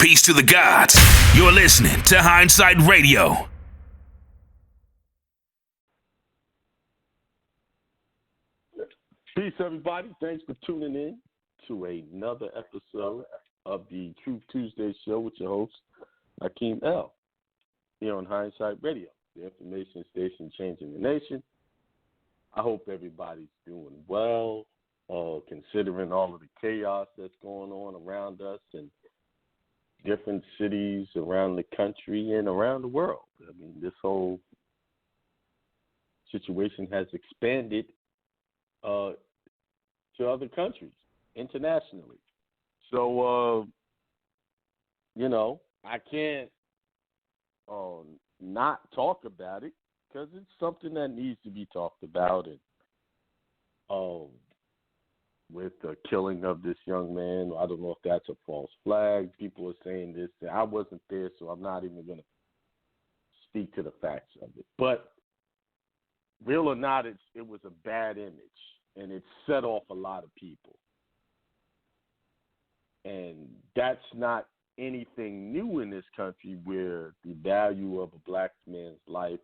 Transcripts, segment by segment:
Peace to the gods. You're listening to Hindsight Radio. Peace, everybody. Thanks for tuning in to another episode of the Truth Tuesday show with your host, Akeem L. Here on Hindsight Radio, the information station changing the nation. I hope everybody's doing well, considering all of the chaos that's going on around us in different cities around the country and around the world. I mean, this whole situation has expanded to other countries internationally. So, I can't not talk about it because it's something that needs to be talked about. And with the killing of this young man, I don't know if that's a false flag. People are saying this. I wasn't there, so I'm not even going to speak to the facts of it. But real or not, it was a bad image, and it set off a lot of people. And that's not anything new in this country where the value of a black man's life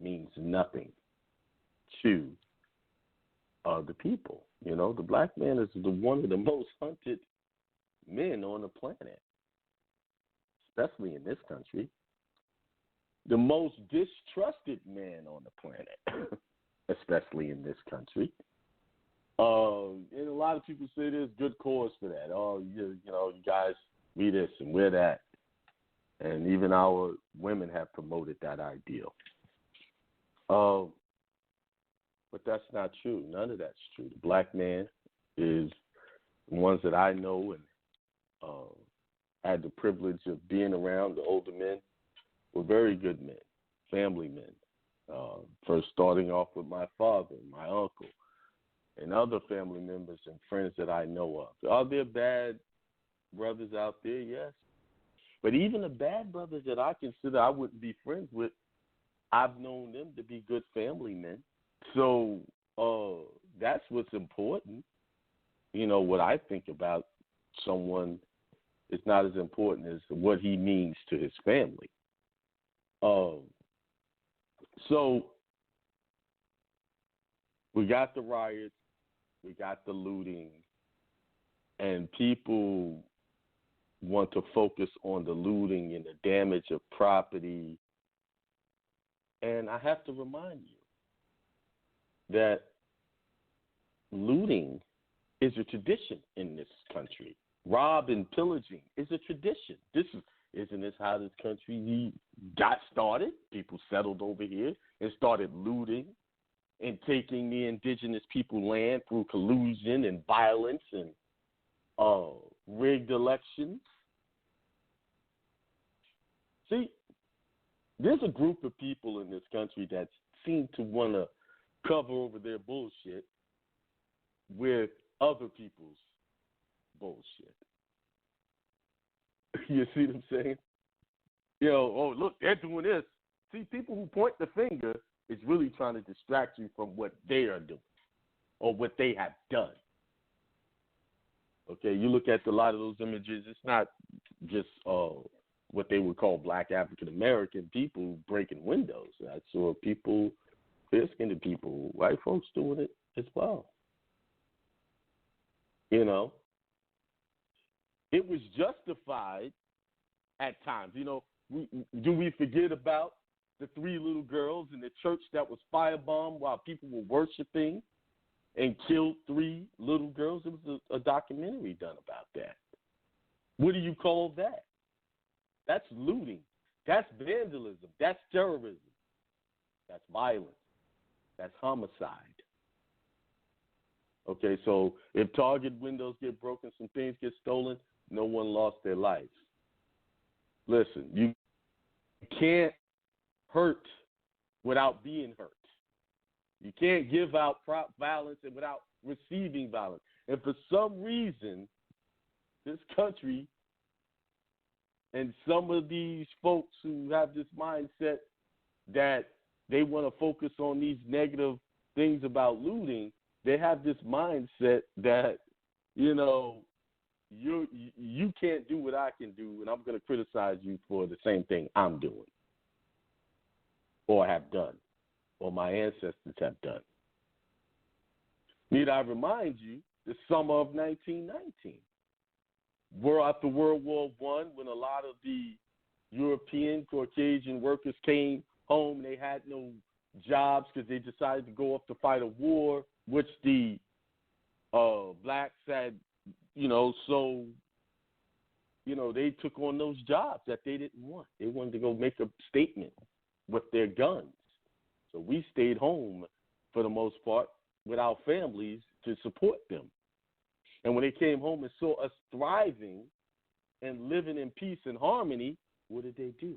means nothing to the people. You know, the black man is one of the most hunted men on the planet, especially in this country. The most distrusted man on the planet, especially in this country. And a lot of people say there's good cause for that. You guys, we this and we're that. And even our women have promoted that ideal. But that's not true. None of that's true. The black man is the ones that I know and had the privilege of being around. The older men were very good men, family men. First starting off with my father, my uncle, and other family members and friends that I know of. Are there bad brothers out there? Yes. But even the bad brothers that I consider I wouldn't be friends with, I've known them to be good family men. So that's what's important. You know, what I think about someone is not as important as what he means to his family. So we got the riots, we got the looting, and people want to focus on the looting and the damage of property. And I have to remind you that looting is a tradition in this country. Rob and pillaging is a tradition. Isn't this how this country got started? People settled over here and started looting and taking the indigenous people land through collusion and violence and rigged elections. See, there's a group of people in this country that seem to want to cover over their bullshit with other people's bullshit. You see what I'm saying? Look, they're doing this. See, people who point the finger is really trying to distract you from what they are doing or what they have done. Okay, you look at a lot of those images, it's not just what they would call black African-American people breaking windows. I saw people, fair-skinned people, white folks doing it as well. You know, it was justified at times. You know, do we forget about the 3 little girls in the church that was firebombed while people were worshiping and killed 3 little girls? It was a documentary done about that. What do you call that? That's looting. That's vandalism. That's terrorism. That's violence. That's homicide. Okay, so if Target windows get broken, some things get stolen, no one lost their lives. Listen, you can't hurt without being hurt. You can't give out violence and without receiving violence. And for some reason, this country and some of these folks who have this mindset that they want to focus on these negative things about looting, they have this mindset that, you can't do what I can do, and I'm going to criticize you for the same thing I'm doing or have done or my ancestors have done. Need I remind you, the summer of 1919, after World War I, when a lot of the European Caucasian workers came home, they had no jobs because they decided to go off to fight a war, which the blacks had, so, they took on those jobs that they didn't want. They wanted to go make a statement with their guns. So we stayed home for the most part with our families to support them. And when they came home and saw us thriving and living in peace and harmony, what did they do?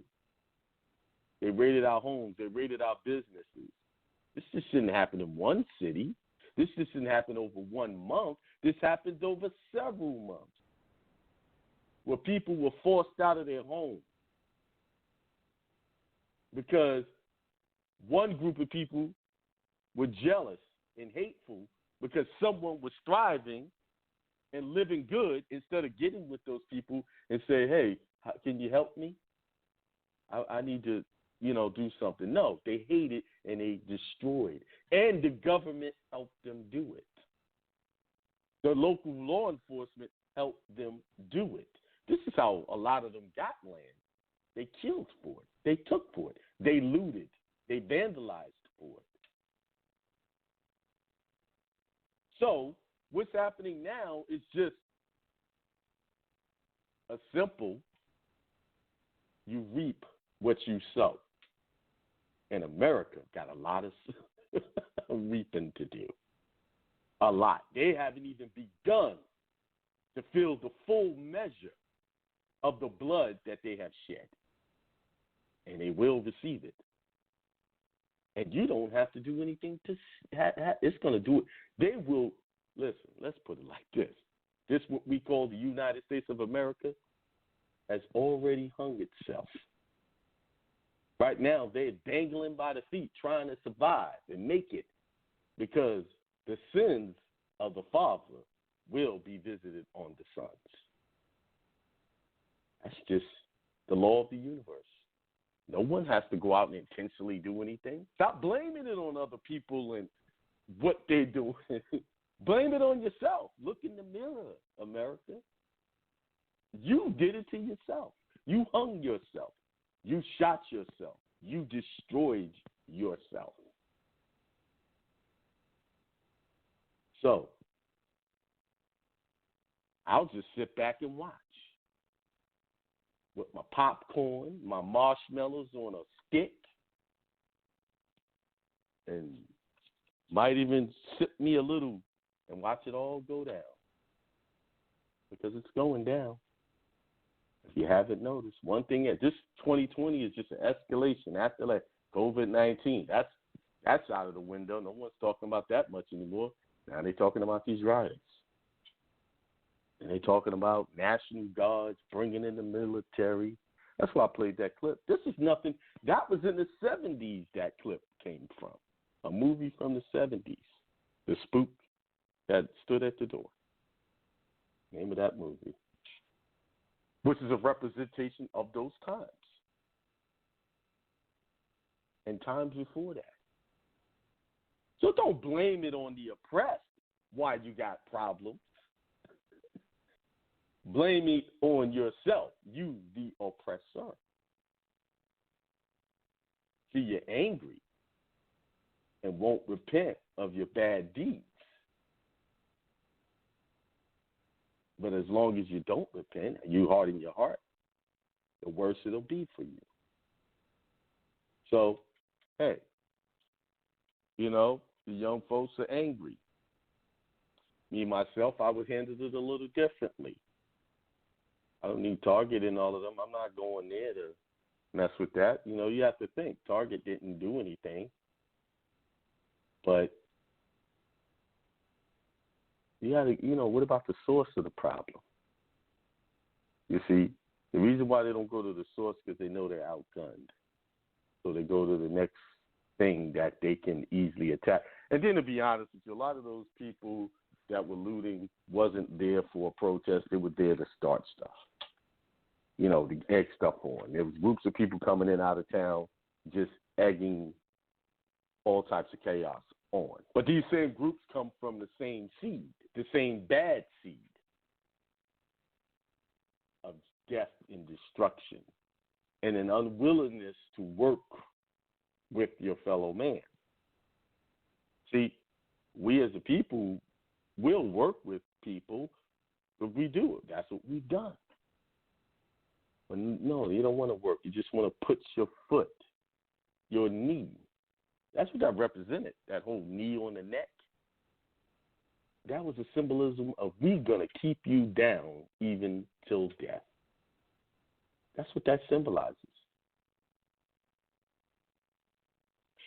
They raided our homes. They raided our businesses. This just shouldn't happen in one city. This just didn't happen over 1 month. This happened over several months where people were forced out of their homes because one group of people were jealous and hateful because someone was thriving and living good instead of getting with those people and say, hey, can you help me? I need to, do something. No, they hated and they destroyed. And the government helped them do it. The local law enforcement helped them do it. This is how a lot of them got land. They killed for it. They took for it. They looted. They vandalized for it. So what's happening now is just a simple, you reap what you sow. And America got a lot of reaping to do. A lot. They haven't even begun to feel the full measure of the blood that they have shed. And they will receive it. And you don't have to do anything to it's going to do it. They will, listen, let's put it like this. This, what we call the United States of America, has already hung itself. Right now, they're dangling by the feet, trying to survive and make it, because the sins of the father will be visited on the sons. That's just the law of the universe. No one has to go out and intentionally do anything. Stop blaming it on other people and what they're doing. Blame it on yourself. Look in the mirror, America. You did it to yourself. You hung yourself. You shot yourself. You destroyed yourself. So, I'll just sit back and watch with my popcorn, my marshmallows on a stick, and might even sip me a little and watch it all go down, because it's going down. If you haven't noticed, one thing, this 2020 is just an escalation after like COVID-19. That's out of the window. No one's talking about that much anymore. Now they're talking about these riots. And they're talking about National Guards bringing in the military. That's why I played that clip. This is nothing. That was in the 70s that clip came from. A movie from the 70s. The Spook That Stood at the Door. Name of that movie. Which is a representation of those times. And times before that. So don't blame it on the oppressed why you got problems. Blame it on yourself, you the oppressor. See, you're angry and won't repent of your bad deeds. But as long as you don't repent, you harden your heart, the worse it'll be for you. So, hey, the young folks are angry. Me, myself, I would handle it a little differently. I don't need Target and all of them. I'm not going there to mess with that. You have to think. Target didn't do anything. But you got to, what about the source of the problem? You see, the reason why they don't go to the source is because they know they're outgunned. So they go to the next thing that they can easily attack. And then to be honest with you, a lot of those people that were looting wasn't there for a protest. They were there to start stuff, to egg stuff on. There was groups of people coming in out of town just egging all types of chaos on. But these same groups come from the same seed, the same bad seed of death and destruction and an unwillingness to work with your fellow man. See, we as a people will work with people, but we do it. That's what we've done. But no, you don't want to work. You just want to put your foot, your knee. That's what that represented, that whole knee on the neck. That was a symbolism of we're going to keep you down even till death. That's what that symbolizes.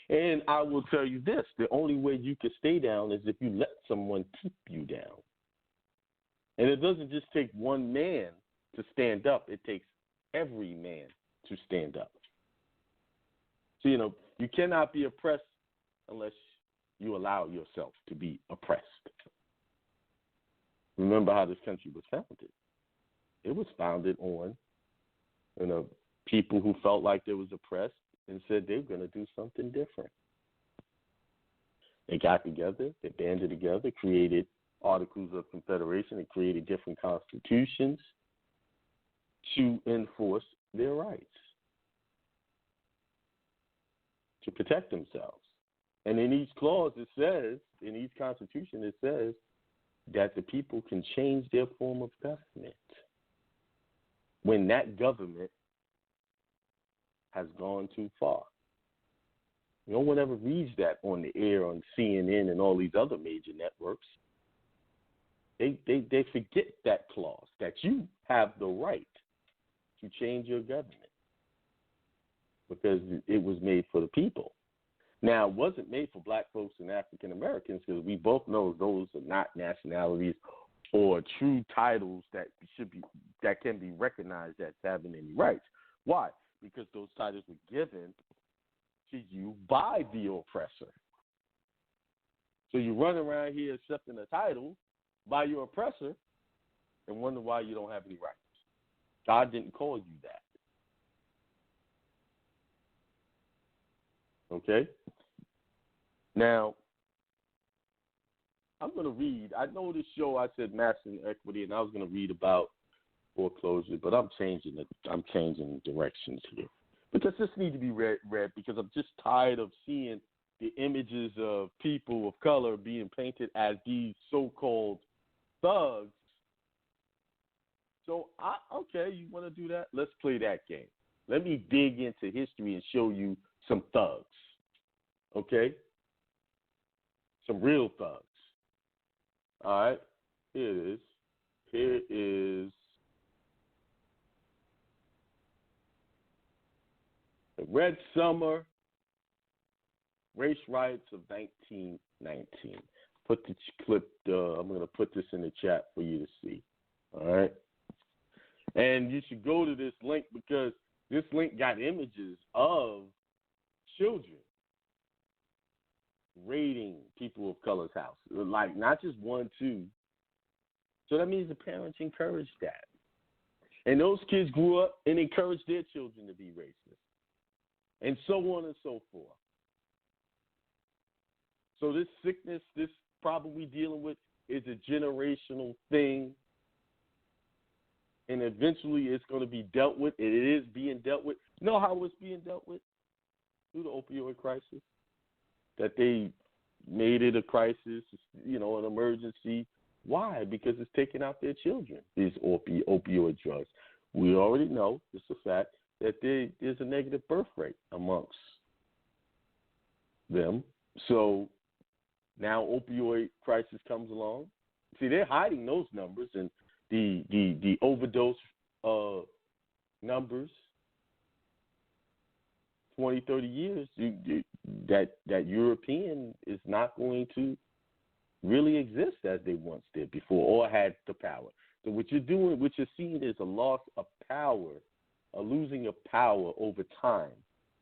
And I will tell you this, the only way you can stay down is if you let someone keep you down. And it doesn't just take one man to stand up. It takes every man to stand up. So, you cannot be oppressed unless you allow yourself to be oppressed. Remember how this country was founded. It was founded on, people who felt like they was oppressed and said they were going to do something different. They got together, they banded together, created Articles of Confederation, and created different constitutions to enforce their rights, to protect themselves. And in each clause it says, in each constitution it says that the people can change their form of government when that government has gone too far. No one ever reads that on the air on CNN and all these other major networks. They forget that clause, that you have the right to change your government because it was made for the people. Now, it wasn't made for black folks and African Americans because we both know those are not nationalities or true titles that can be recognized as having any rights. Why? Because those titles were given to you by the oppressor. So you run around here accepting a title by your oppressor and wonder why you don't have any rights. God didn't call you that. Okay? Now, I'm going to read. I know this show I said Mastering Equity, and I was going to read about foreclosure, but I'm changing directions here because this needs to be read because I'm just tired of seeing the images of people of color being painted as these so-called thugs. So, okay, you want to do that? Let's play that game. Let me dig into history and show you some thugs, okay? Some real thugs. All right, here it is. Here is the Red Summer Race Riots of 1919. Put the clip, I'm going to put this in the chat for you to see. All right? And you should go to this link because this link got images of children raiding people of color's house. Like, not just one, two. So that means the parents encouraged that. And those kids grew up and encouraged their children to be racist. And so on and so forth. So this sickness, this problem we dealing with is a generational thing. And eventually it's going to be dealt with. It is being dealt with. You know how it's being dealt with? Through the opioid crisis. That they made it a crisis, an emergency. Why? Because it's taking out their children, these opioid drugs. We already know, it's a fact, that there's a negative birth rate amongst them. So now opioid crisis comes along. See, they're hiding those numbers and the overdose numbers. 20, 30 years, that European is not going to really exist as they once did before or had the power. So what you're seeing is a loss of power, a losing of power over time,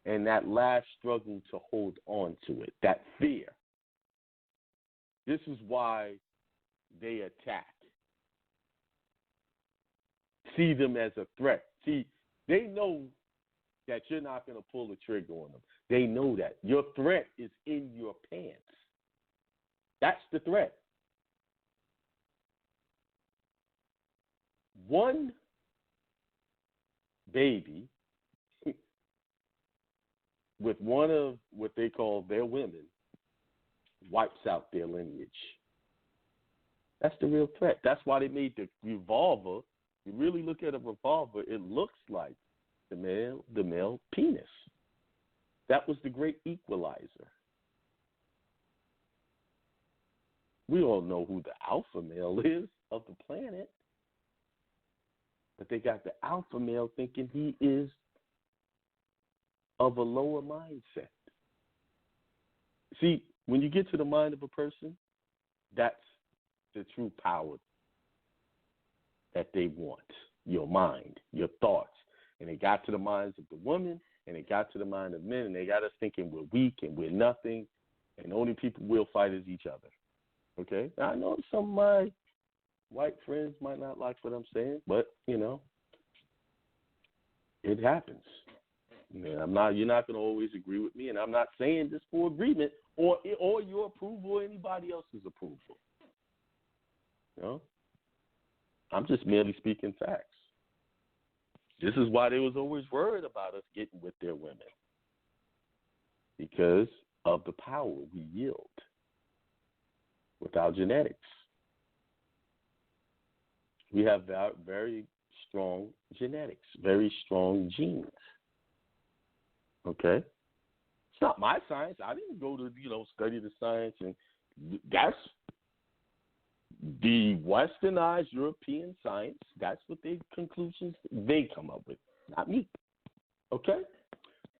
and that last struggle to hold on to it, that fear. This is why they attack. See them as a threat. See, they know that you're not going to pull the trigger on them. They know that. Your threat is in your pants. That's the threat. One baby with one of what they call their women wipes out their lineage. That's the real threat. That's why they made the revolver. You really look at a revolver, it looks like the male penis. That was the great equalizer. We all know who the alpha male is of the planet. But they got the alpha male thinking he is of a lower mindset. See, when you get to the mind of a person, that's the true power that they want. Your mind, your thoughts. And they got to the minds of the woman, and they got to the mind of men, and they got us thinking we're weak and we're nothing, and the only people we'll fight is each other. Okay? Now, I know some of my white friends might not like what I'm saying, but, you know, it happens. You're not going to always agree with me, and I'm not saying this for agreement or your approval or anybody else's approval. You know? I'm just merely speaking facts. This is why they was always worried about us getting with their women, because of the power we yield with our genetics. We have very strong genetics, very strong genes. Okay? It's not my science. I didn't go to, study the science, and that's the westernized European science. That's what the conclusions they come up with, not me. Okay?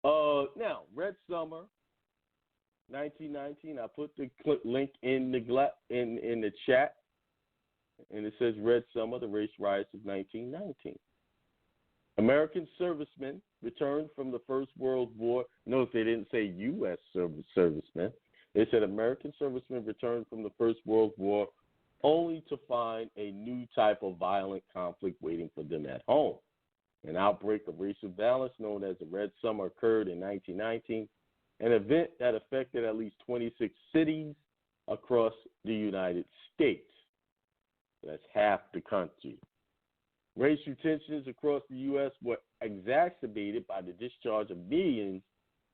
Now, Red Summer, 1919. I put the link in the chat, and it says Red Summer, the race riots of 1919. American servicemen returned from the First World War. Notice they didn't say U.S. servicemen. They said American servicemen returned from the First World War only to find a new type of violent conflict waiting for them at home. An outbreak of racial violence known as the Red Summer occurred in 1919, an event that affected at least 26 cities across the United States. That's half the country. Racial tensions across the U.S. were exacerbated by the discharge of millions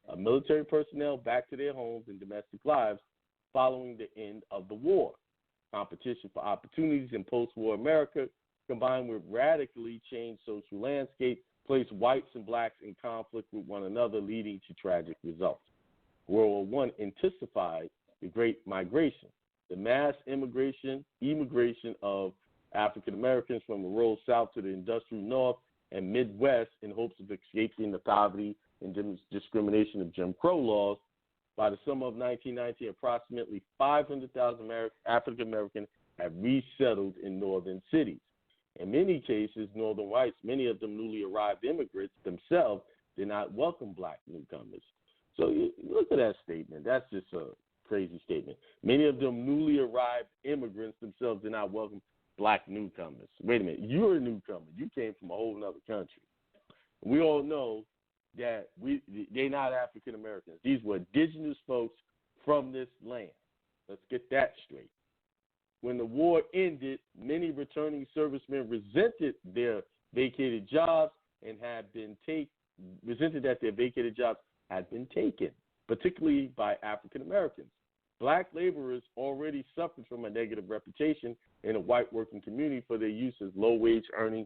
of military personnel back to their homes and domestic lives following the end of the war. Competition for opportunities in post-war America, combined with radically changed social landscape, placed whites and blacks in conflict with one another, leading to tragic results. World War I intensified the Great Migration, the mass immigration of African Americans from the rural South to the industrial North and Midwest in hopes of escaping the poverty and discrimination of Jim Crow laws. By the summer of 1919, approximately 500,000 African Americans have resettled in northern cities. In many cases, northern whites, many of them newly arrived immigrants themselves, did not welcome black newcomers. So you look at that statement. That's just a crazy statement. Many of them newly arrived immigrants themselves did not welcome black newcomers. Wait a minute. You're a newcomer. You came from a whole other country. We all know that they're not African Americans. These were indigenous folks from this land. Let's get that straight. When the war ended, many returning servicemen resented their vacated jobs and resented that their vacated jobs had been taken, particularly by African Americans. Black laborers already suffered from a negative reputation in the white working community for their use as low-wage earning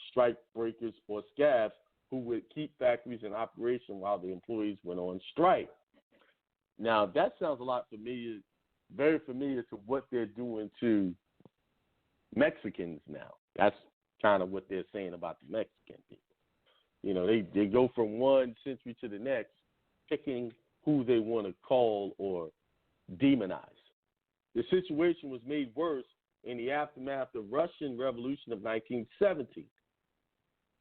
strike breakers or scabs who would keep factories in operation while the employees went on strike. Now, that sounds a lot familiar, very familiar to what they're doing to Mexicans now. That's kind of what they're saying about the Mexican people. They go from one century to the next, picking who they want to call or demonize. The situation was made worse in the aftermath of the Russian Revolution of 1917.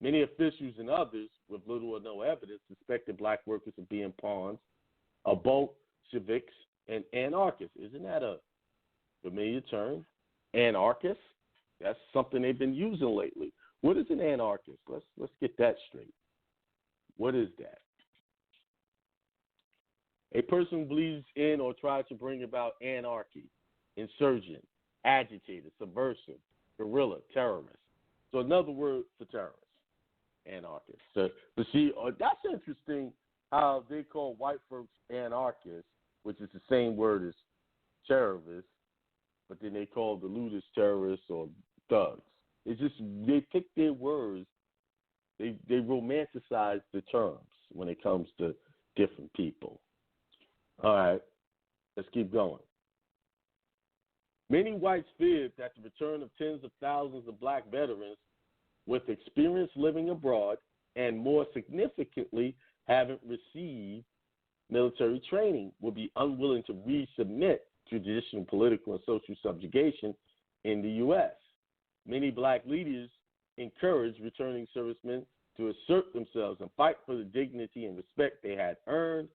Many officials and others, with little or no evidence, suspected black workers of being pawns of Bolsheviks and anarchists. Isn't that a familiar term? Anarchist. That's something they've been using lately. What is an anarchist? Let's get that straight. What is that? A person who believes in or tries to bring about anarchy, insurgent, agitator, subversive, guerrilla, terrorist. So another word for terrorist, anarchist. So, but see, that's interesting how they call white folks anarchists, which is the same word as terrorists, but then they call the looters terrorists or thugs. It's just they pick their words. They romanticize the terms when it comes to different people. All right, let's keep going. Many whites feared that the return of tens of thousands of black veterans with experience living abroad and, more significantly, having received military training would be unwilling to resubmit to traditional political and social subjugation in the U.S. Many black leaders encouraged returning servicemen to assert themselves and fight for the dignity and respect they had earned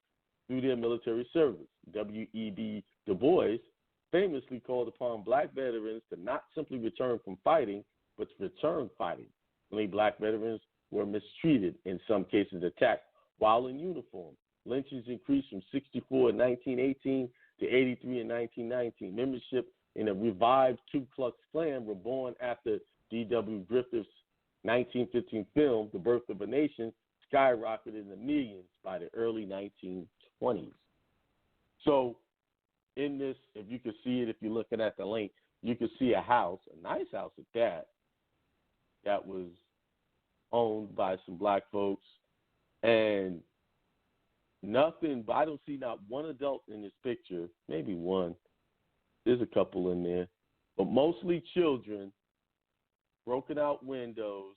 through their military service. W.E.B. Du Bois famously called upon black veterans to not simply return from fighting, but to return fighting. Many black veterans were mistreated, in some cases attacked, while in uniform. Lynchings increased from 64 in 1918 to 83 in 1919. Membership in a revived Ku Klux Klan were born after D.W. Griffith's 1915 film, The Birth of a Nation, skyrocketed in the millions by the early 1920s. So in this, if you can see it, if you're looking at the link, you can see a house, a nice house at that was owned by some black folks. And nothing, but I don't see not one adult in this picture, maybe one. There's a couple in there, but mostly children, broken out windows.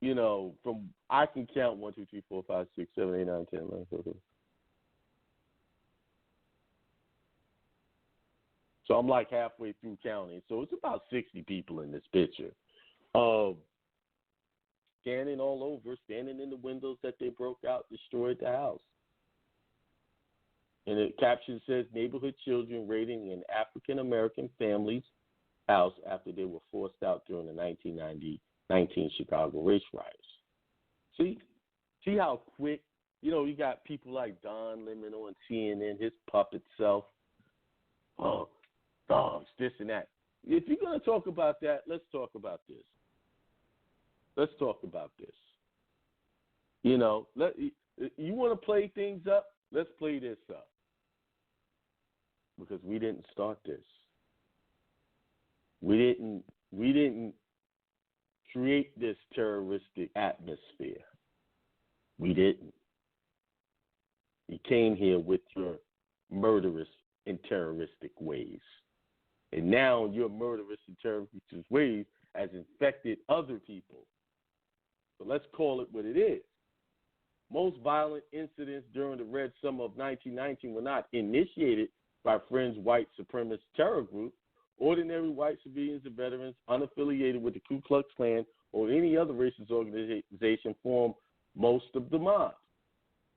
You know, from I can count 1, 2, 3, 4, 5, 6, 7, 8, 9, 10, 11, 12. So I'm like halfway through counting. So it's about 60 people in this picture. Scanning all over, standing in the windows that they broke out, destroyed the house. And the caption says, neighborhood children raiding an African-American family's house after they were forced out during the 1919 Chicago race riots. See how quick, you got people like Don Lemon on CNN, his puppet self. Oh, dogs, this and that. If you're going to talk about that, let's talk about this. Let's talk about this. You want to play things up? Let's play this up. Because we didn't start this. We didn't create this terroristic atmosphere. We didn't. You came here with your murderous and terroristic ways. And now your murderous and terroristic ways has infected other people. So let's call it what it is. Most violent incidents during the Red Summer of 1919 were not initiated by fringe white supremacist terror groups. Ordinary white civilians and veterans unaffiliated with the Ku Klux Klan or any other racist organization formed most of the mobs.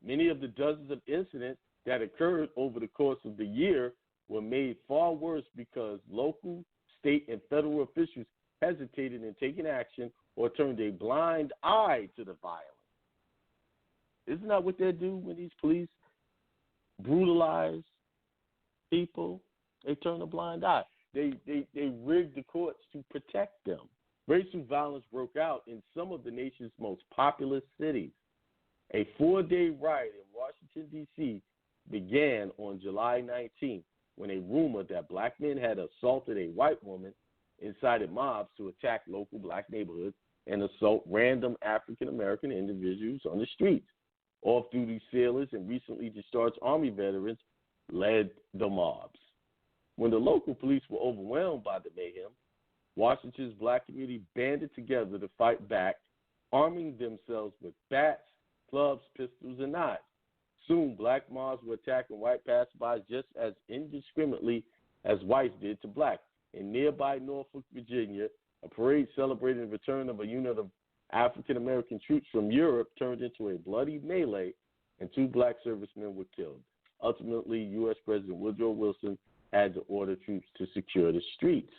Many of the dozens of incidents that occurred over the course of the year were made far worse because local, state, and federal officials hesitated in taking action or turned a blind eye to the violence. Isn't that what they do when these police brutalize people? They turn a blind eye. They rigged the courts to protect them. Racial violence broke out in some of the nation's most populous cities. A 4-day riot in Washington, D.C. began on July 19th when a rumor that black men had assaulted a white woman incited mobs to attack local black neighborhoods and assault random African-American individuals on the streets. Off-duty sailors and recently discharged Army veterans led the mobs. When the local police were overwhelmed by the mayhem, Washington's black community banded together to fight back, arming themselves with bats, clubs, pistols, and knives. Soon, black mobs were attacking white passersby just as indiscriminately as whites did to blacks. In nearby Norfolk, Virginia, a parade celebrating the return of a unit of African-American troops from Europe turned into a bloody melee, and 2 black servicemen were killed. Ultimately, U.S. President Woodrow Wilson had to order troops to secure the streets.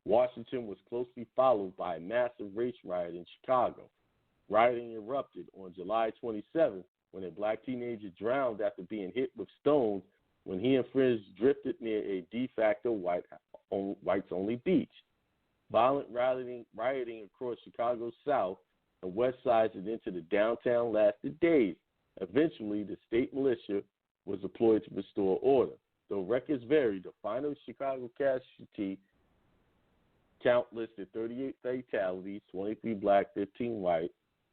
Washington was closely followed by a massive race riot in Chicago. Rioting erupted on July 27th when a black teenager drowned after being hit with stones when he and friends drifted near a de facto whites-only beach. Violent rioting across Chicago's south and west sides and into the downtown lasted days. Eventually, the state militia was deployed to restore order. Though records vary, the final Chicago casualty count listed 38 fatalities, 23 black, 15 white,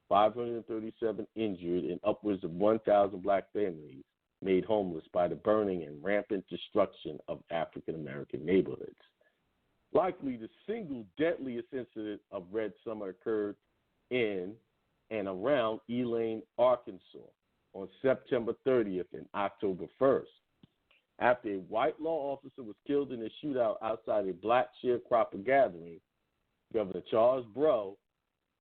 537 injured, and upwards of 1,000 black families made homeless by the burning and rampant destruction of African-American neighborhoods. Likely the single deadliest incident of Red Summer occurred in and around Elaine, Arkansas on September 30th and October 1st. After a white law officer was killed in a shootout outside a black sharecropper gathering, Governor Charles Breaux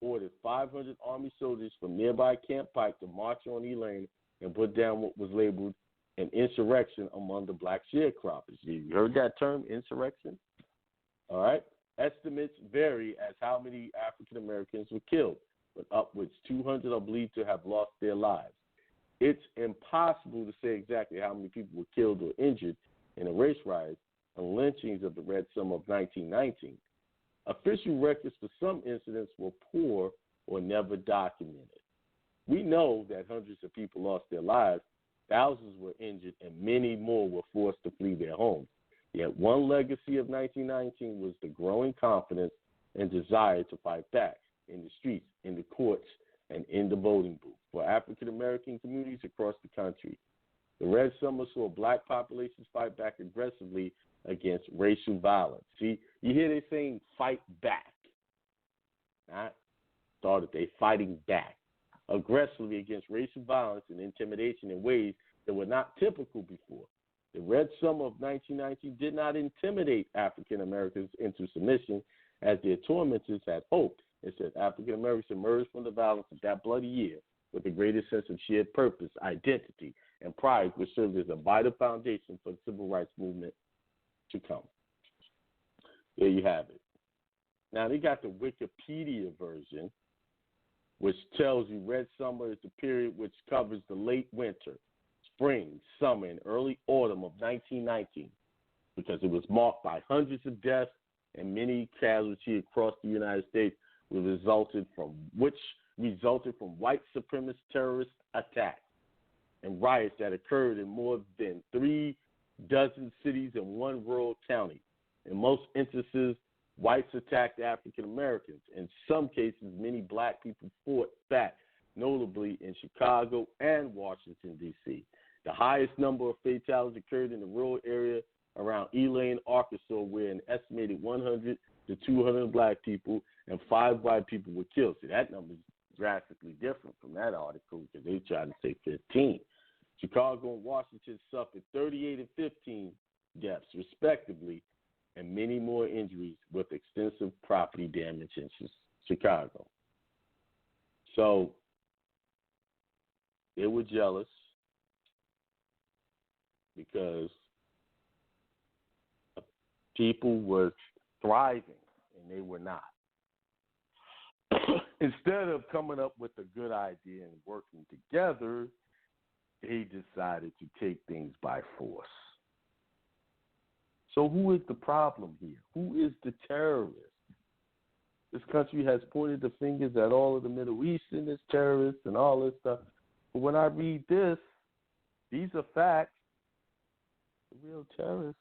ordered 500 Army soldiers from nearby Camp Pike to march on Elaine and put down what was labeled an insurrection among the black sharecroppers. You heard that term, insurrection? All right. Estimates vary as how many African Americans were killed, but upwards 200 are believed to have lost their lives. It's impossible to say exactly how many people were killed or injured in the race riots and lynchings of the Red Summer of 1919. Official records for some incidents were poor or never documented. We know that hundreds of people lost their lives, thousands were injured, and many more were forced to flee their homes. Yet one legacy of 1919 was the growing confidence and desire to fight back in the streets, in the courts, and in the voting booth for African-American communities across the country. The Red Summer saw black populations fight back aggressively against racial violence. See, you hear they saying fight back. Not started, they fighting back aggressively against racial violence and intimidation in ways that were not typical before. The Red Summer of 1919 did not intimidate African Americans into submission as their tormentors had hoped. Instead, African Americans emerged from the violence of that bloody year with a greater sense of shared purpose, identity, and pride, which served as a vital foundation for the civil rights movement to come. There you have it. Now, they got the Wikipedia version, which tells you Red Summer is the period which covers the late winter, spring, summer, and early autumn of 1919, because it was marked by hundreds of deaths and many casualties across the United States, which resulted from white supremacist terrorist attacks and riots that occurred in more than 36 cities and one rural county. In most instances, whites attacked African Americans. In some cases, many black people fought back, notably in Chicago and Washington, D.C. The highest number of fatalities occurred in the rural area around Elaine, Arkansas, where an estimated 100 to 200 black people and 5 white people were killed. See, that number is drastically different from that article because they tried to say 15. Chicago and Washington suffered 38 and 15 deaths, respectively, and many more injuries with extensive property damage in Chicago. So they were jealous because people were thriving and they were not. Instead of coming up with a good idea and working together, they decided to take things by force. So who is the problem here? Who is the terrorist? This country has pointed the fingers at all of the Middle Eastern as terrorists and all this stuff. But when I read this, these are facts. The real terrorists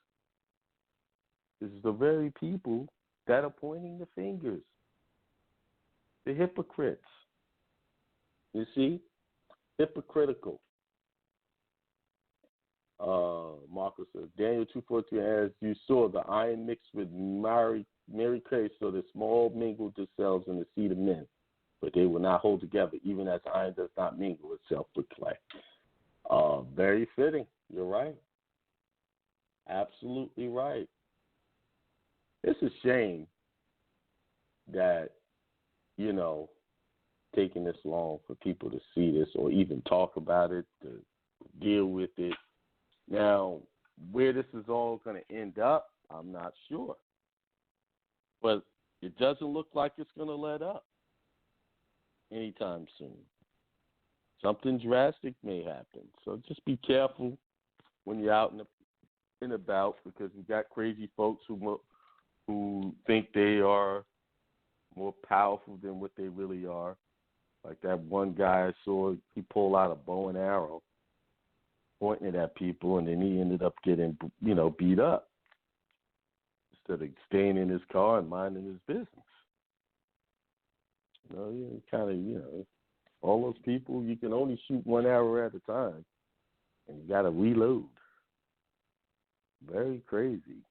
is the very people that are pointing the fingers. The hypocrites. You see? Hypocritical. Marcus says, Daniel 2:43, as you saw, the iron mixed with Mary clay, so the small mingled themselves in the seed of men, but they will not hold together, even as iron does not mingle itself with clay. Very fitting. You're right. Absolutely right. It's a shame that, taking this long for people to see this or even talk about it, to deal with it. Now, where this is all going to end up, I'm not sure. But it doesn't look like it's going to let up anytime soon. Something drastic may happen. So just be careful when you're out and about, because we got crazy folks who think they are more powerful than what they really are. Like that one guy I saw, he pulled out a bow and arrow, pointing it at people, and then he ended up getting, beat up instead of staying in his car and minding his business. All those people, you can only shoot one arrow at a time, and you got to reload. Very crazy.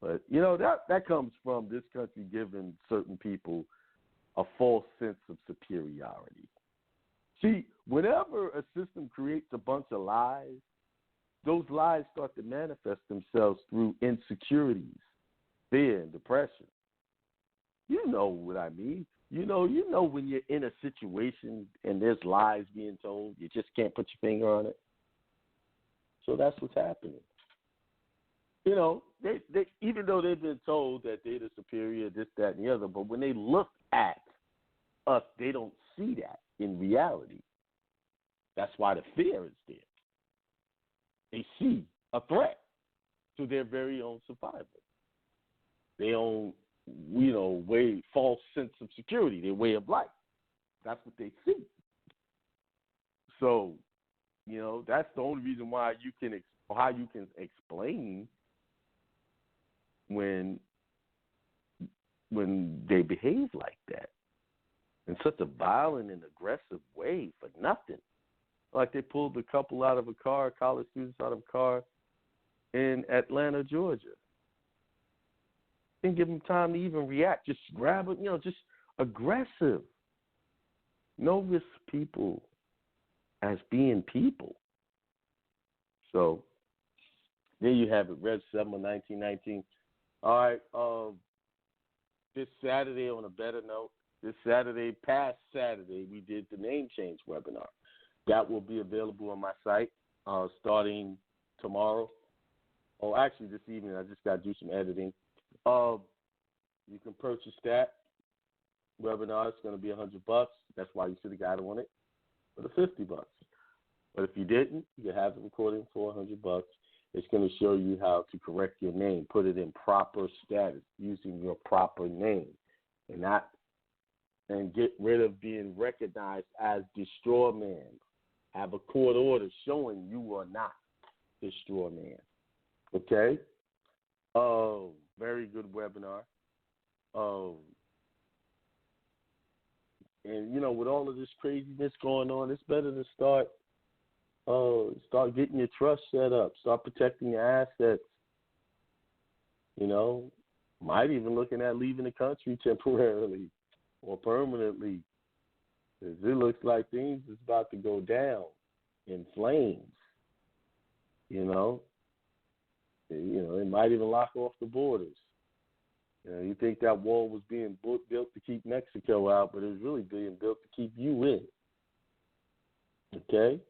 But, that comes from this country giving certain people a false sense of superiority. See, whenever a system creates a bunch of lies, those lies start to manifest themselves through insecurities, fear, and depression. You know what I mean. You know when you're in a situation and there's lies being told, you just can't put your finger on it. So that's what's happening. They even though they've been told that they're the superior, this, that, and the other, but when they look at us, they don't see that in reality. That's why the fear is there. They see a threat to their very own survival. Their own, false sense of security, their way of life. That's what they see. So, that's the only reason why how you can explain when they behave like that in such a violent and aggressive way for nothing. Like they pulled a couple out of a car, college students out of a car in Atlanta, Georgia. Didn't give them time to even react. Just grab it, just aggressive. Notice people as being people. So there you have it, Rev 7, 1919. All right, this Saturday, on a better note, past Saturday, we did the name change webinar. That will be available on my site starting tomorrow. Oh, actually, this evening. I just got to do some editing. You can purchase that webinar. It's going to be $100. That's why you should have got on it for the $50. But if you didn't, you can have the recording for $100. It's going to show you how to correct your name, put it in proper status using your proper name, and get rid of being recognized as the straw man. Have a court order showing you are not the straw man. Okay? Very good webinar. And with all of this craziness going on, it's better to start getting your trust set up. Start protecting your assets. Might even looking at leaving the country temporarily or permanently. Because it looks like things is about to go down in flames. It might even lock off the borders. You think that wall was being built to keep Mexico out, but it was really being built to keep you in. Okay?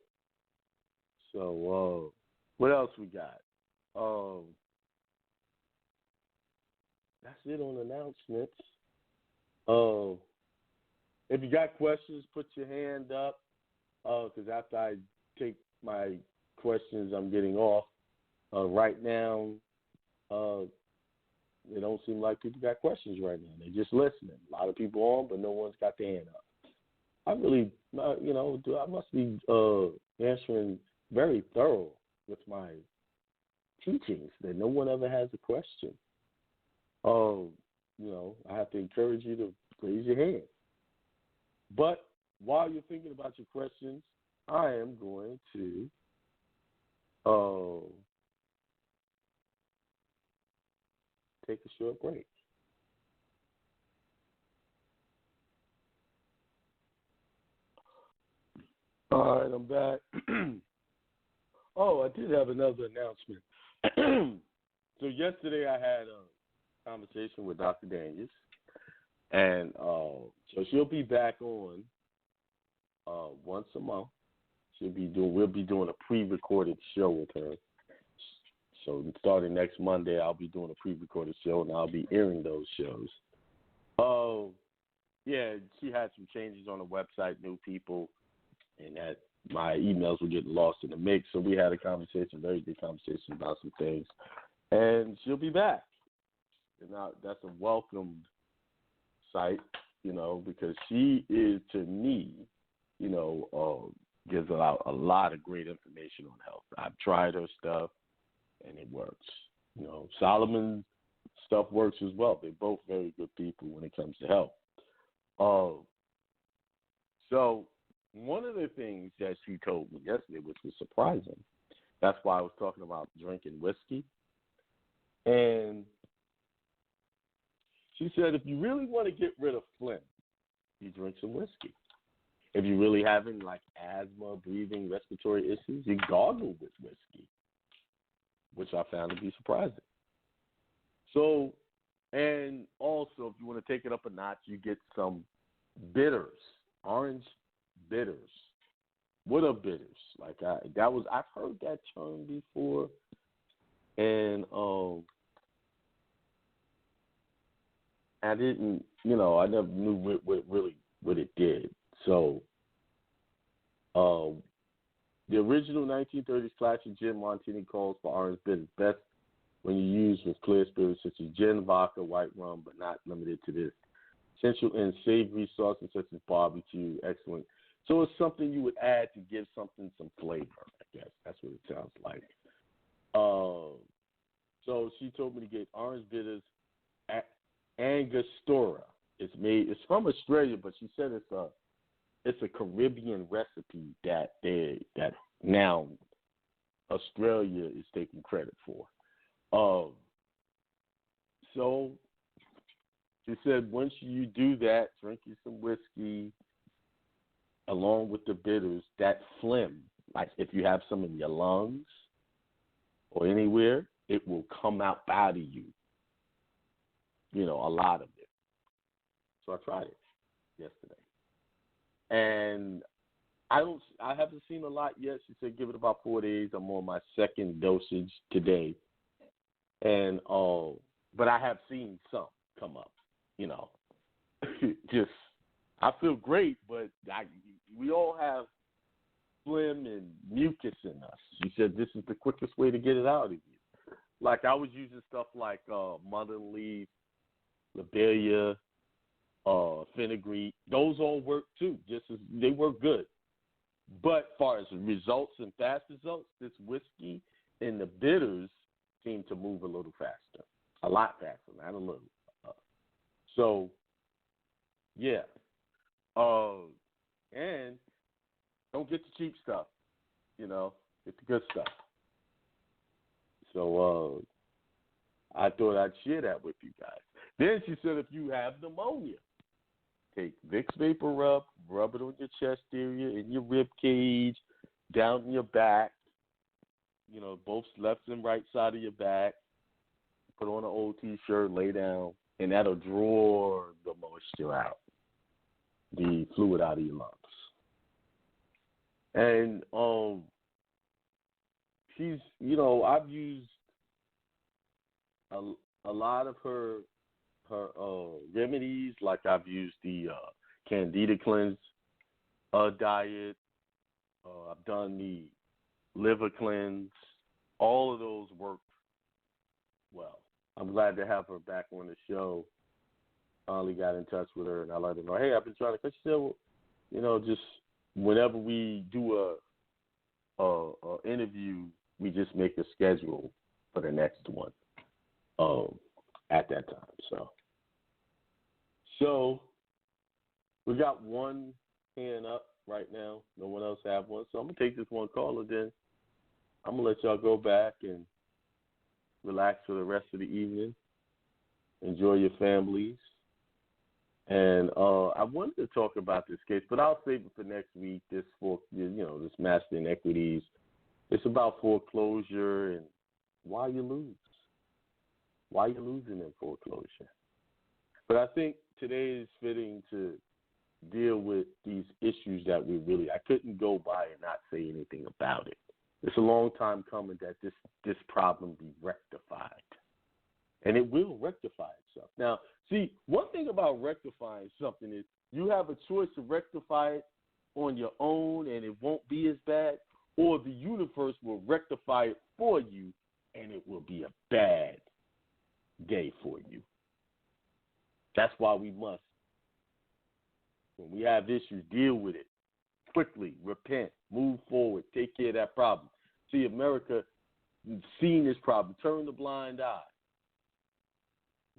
So, what else we got? That's it on announcements. If you got questions, put your hand up, because after I take my questions, I'm getting off. Right now, it don't seem like people got questions right now. They're just listening. A lot of people on, but no one's got their hand up. I really, I must be answering very thorough with my teachings that no one ever has a question. I have to encourage you to raise your hand. But while you're thinking about your questions, I am going to take a short break. All right, I'm back. I did have another announcement. So yesterday I had a conversation with Dr. Daniels, and so she'll be back on once a month. We'll be doing a pre-recorded show with her. So starting next Monday, I'll be doing a pre-recorded show, and I'll be airing those shows. Oh, yeah, she had some changes on the website, new people, and that my emails were getting lost in the mix. So we had a conversation, very good conversation about some things, and she'll be back. And now that's a welcomed site, because she is, to me, gives out a lot of great information on health. I've tried her stuff, and it works. Solomon's stuff works as well. They're both very good people when it comes to health. So one of the things that she told me yesterday, which was surprising, that's why I was talking about drinking whiskey. And she said, if you really want to get rid of phlegm, you drink some whiskey. If you're really having like asthma, breathing, respiratory issues, you gargle with whiskey, which I found to be surprising. So, and also if you want to take it up a notch, you get some bitters, orange bitters. What are bitters? I've heard that term before, and I didn't, I never knew what it did. So, the original 1930s classic gin martini calls for orange bitters, best when you use with clear spirits such as gin, vodka, white rum, but not limited to this. Essential in savory sauces such as barbecue, excellent. So it's something you would add to give something some flavor, I guess. That's what it sounds like. So she told me to get orange bitters, Angostura. It's from Australia, but she said it's a Caribbean recipe that now Australia is taking credit for. So she said once you do that, drink you some whiskey along with the bitters, that phlegm, like if you have some in your lungs or anywhere, it will come out of you. A lot of it. So I tried it yesterday. And I haven't seen a lot yet. She said give it about 4 days. I'm on my second dosage today. And but I have seen some come up, Just I feel great, but we all have phlegm and mucus in us. She said this is the quickest way to get it out of you. Like I was using stuff like mullein leaf, lobelia, fenugreek. Those all work too. They work good. But as far as results and fast results, this whiskey and the bitters seem to move a little faster, a lot faster, not a little. So, yeah. And don't get the cheap stuff, get the good stuff. So I thought I'd share that with you guys. Then she said if you have pneumonia, take Vicks Vapor rub it on your chest area, in your rib cage, down in your back, both left and right side of your back. Put on an old T-shirt, lay down, and that'll draw the moisture out, the fluid out of your lungs. And she's, I've used a lot of her remedies. Like I've used the Candida Cleanse diet. I've done the liver cleanse. All of those work well. I'm glad to have her back on the show. Finally got in touch with her, and I let her know, hey, I've been trying to, because she said, just whenever we do a interview, we just make a schedule for the next one at that time. So we got one hand up right now. No one else have one. So I'm going to take this one caller, then I'm going to let y'all go back and relax for the rest of the evening. Enjoy your families. And I wanted to talk about this case, but I'll save it for next week. This master inequities. It's about foreclosure and why you lose. Why you losing in foreclosure. But I think today is fitting to deal with these issues that I couldn't go by and not say anything about it. It's a long time coming that this problem be rectified. And it will rectify itself. Now, see, one thing about rectifying something is you have a choice to rectify it on your own and it won't be as bad, or the universe will rectify it for you and it will be a bad day for you. That's why we must, when we have issues, deal with it quickly, repent, move forward, take care of that problem. See, America, seen this problem, turn the blind eye.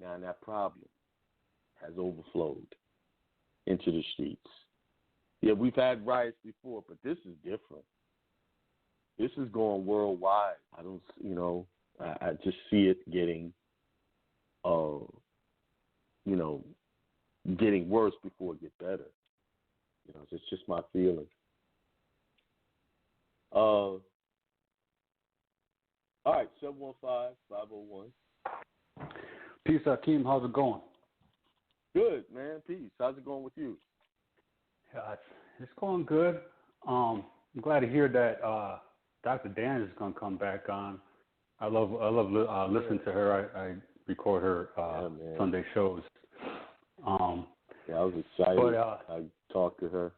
Now that problem has overflowed into the streets. Yeah, we've had riots before, but this is different. This is going worldwide. I just see it getting, getting worse before it gets better. It's just my feeling. All right, 715-501. Peace, Hakeem. How's it going? Good, man. Peace. How's it going with you? It's going good. I'm glad to hear that Dr. Dan is going to come back on. I love listening to her. I record her Sunday shows. I was excited. But, I talked to her.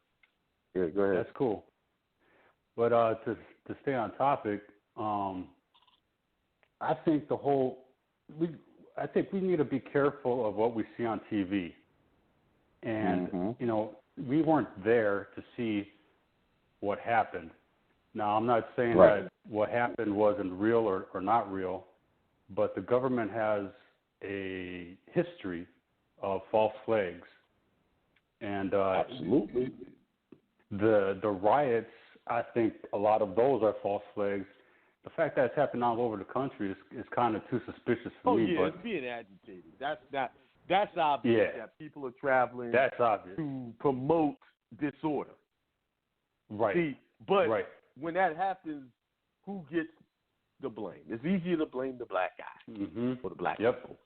Yeah, go ahead. That's cool. But to stay on topic, I think I think we need to be careful of what we see on TV. And, we weren't there to see what happened. Now, I'm not saying that what happened wasn't real or not real, but the government has a history of false flags. And absolutely. The riots, I think a lot of those are false flags. The fact that it's happening all over the country is kind of too suspicious for me. But it's being agitated. That's obvious that people are traveling to promote disorder. Right. See, but when that happens, who gets the blame? It's easier to blame the black guy or the black people.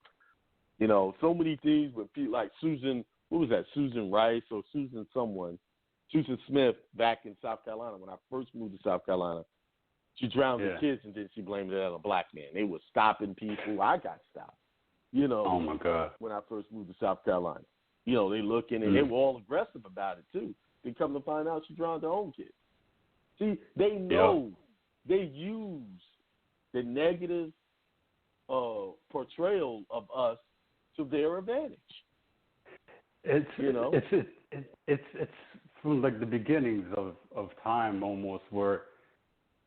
So many things with people like Susan, what was that, Susan Rice or Susan Smith back in South Carolina. When I first moved to South Carolina, she drowned the kids and then she blamed it on a black man. They were stopping people. I got stopped. Oh my God. When I first moved to South Carolina. They looking and they were all aggressive about it too. They come to find out she drowned her own kids. See, they know they use the negative portrayal of us to their advantage. It's from like the beginnings of time almost, where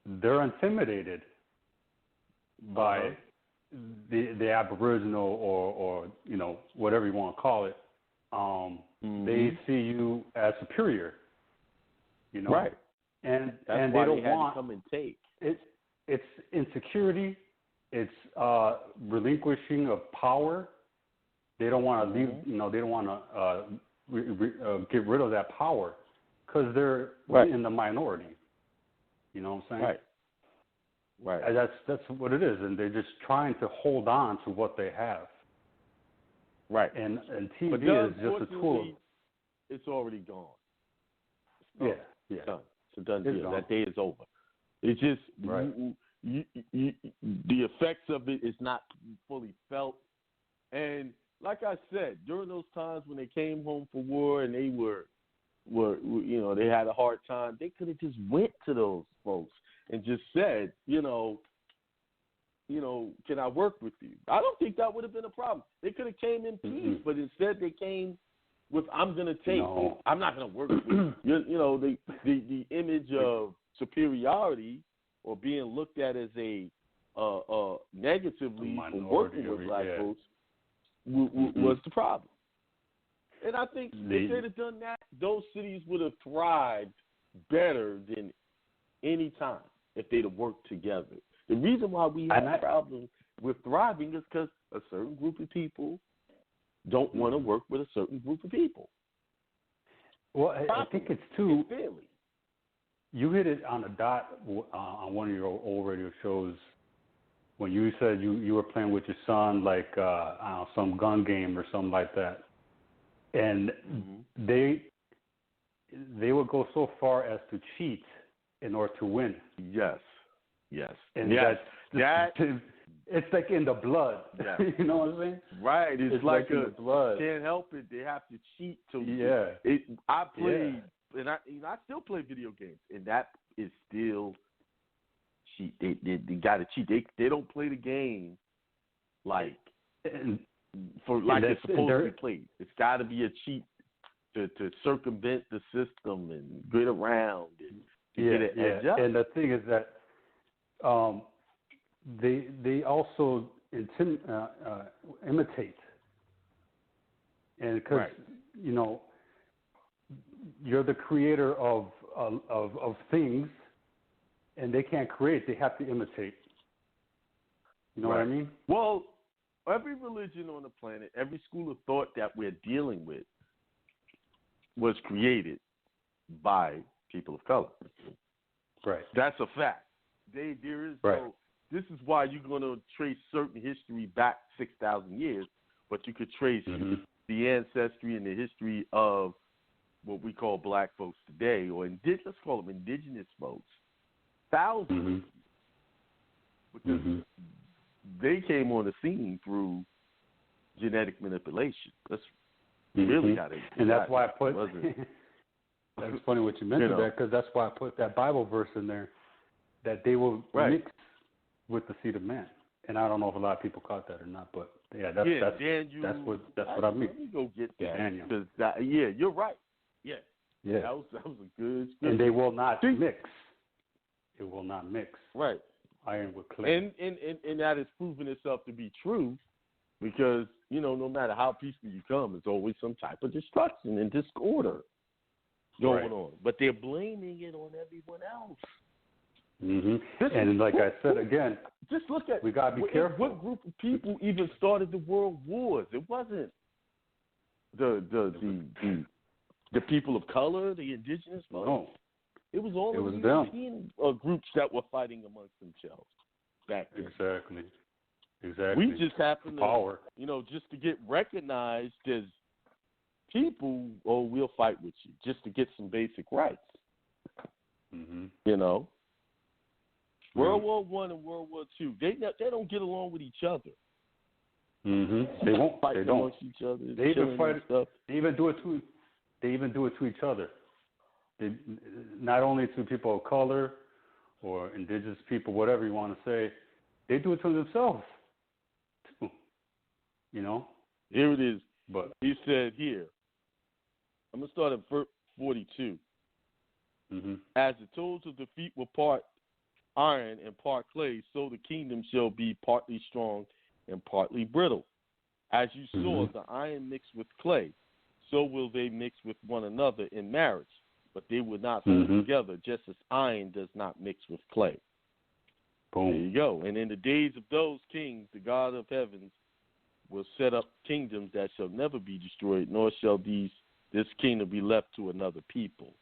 they're intimidated by the Aboriginal or whatever you want to call it. They see you as superior. Right. And that's and why they don't want to come and take. It's insecurity. It's relinquishing of power. They don't want to leave. They don't want to get rid of that power because they're in the minority. You know what I'm saying? Right. And that's what it is, and they're just trying to hold on to what they have. Right. And TV is just a tool. It's already gone. Yeah. Done. It's a done deal. That day is over. It's just the effects of it is not fully felt. And like I said, during those times when they came home from war and they were they had a hard time, they could have just went to those folks and just said, can I work with you? I don't think that would have been a problem. They could have came in peace, but instead they came with, I'm going to take. No. I'm not going to work with you. The image of superiority or being looked at as a negatively for working with black folks was the problem. And I think if they'd have done that, those cities would have thrived better than any time if they'd have worked together. The reason why we have problems with thriving is because a certain group of people don't want to work with a certain group of people. Well, I think it's too. You hit it on the dot on one of your old radio shows when you said you were playing with your son, like some gun game or something like that, and they they would go so far as to cheat in order to win. Yes. And yes. It's like in the blood. Yeah. You know what I'm saying? Right. It's like in the blood. Can't help it. They have to cheat to. Yeah. I played, and I still play video games, and that is still cheat. They got to cheat. They don't play the game like it's supposed to be played. It's got to be a cheat to circumvent the system and get around and get an edge up. And the thing is that they also imitate, and because you're the creator of things, and they can't create; they have to imitate. You know what I mean? Well, every religion on the planet, every school of thought that we're dealing with, was created by people of color. Right. That's a fact. There is no. This is why you're going to trace certain history back 6,000 years, but you could trace the ancestry and the history of what we call black folks today, or let's call them indigenous folks, thousands. Because they came on the scene through genetic manipulation. That's really got it. And that's why I put. That's funny what you mentioned that, because that's why I put that Bible verse in there, that they will mix with the seed of man. And I don't know if a lot of people caught that or not, but that's what I mean. Let me go get that. Daniel. You're right. Yeah. That was a good. And they will not mix. It will not mix. Right. Iron with clay. And that has proven itself to be true, because no matter how peaceful you come, there's always some type of destruction and disorder going on. But they're blaming it on everyone else. And like I said again, just look at, we gotta be careful. What group of people even started the world wars? It wasn't the people of color, the indigenous folks. No. It was all the European groups that were fighting amongst themselves back then. Exactly. We just happen to power. Just to get recognized as people. Oh, we'll fight with you just to get some basic rights. World War I and World War II, they don't get along with each other. They won't fight amongst each other. They even fight. They even do it to each other. They, not only to people of color or indigenous people, whatever you want to say, they do it to themselves too. Here it is. But he said here. I'm gonna start at verse 42. As the tools of defeat were part iron and part clay, so the kingdom shall be partly strong and partly brittle. As you saw the iron mixed with clay, so will they mix with one another in marriage, but they will not hold together, just as iron does not mix with clay. Boom. There you go. And in the days of those kings, the God of heavens will set up kingdoms that shall never be destroyed, nor shall this kingdom be left to another people.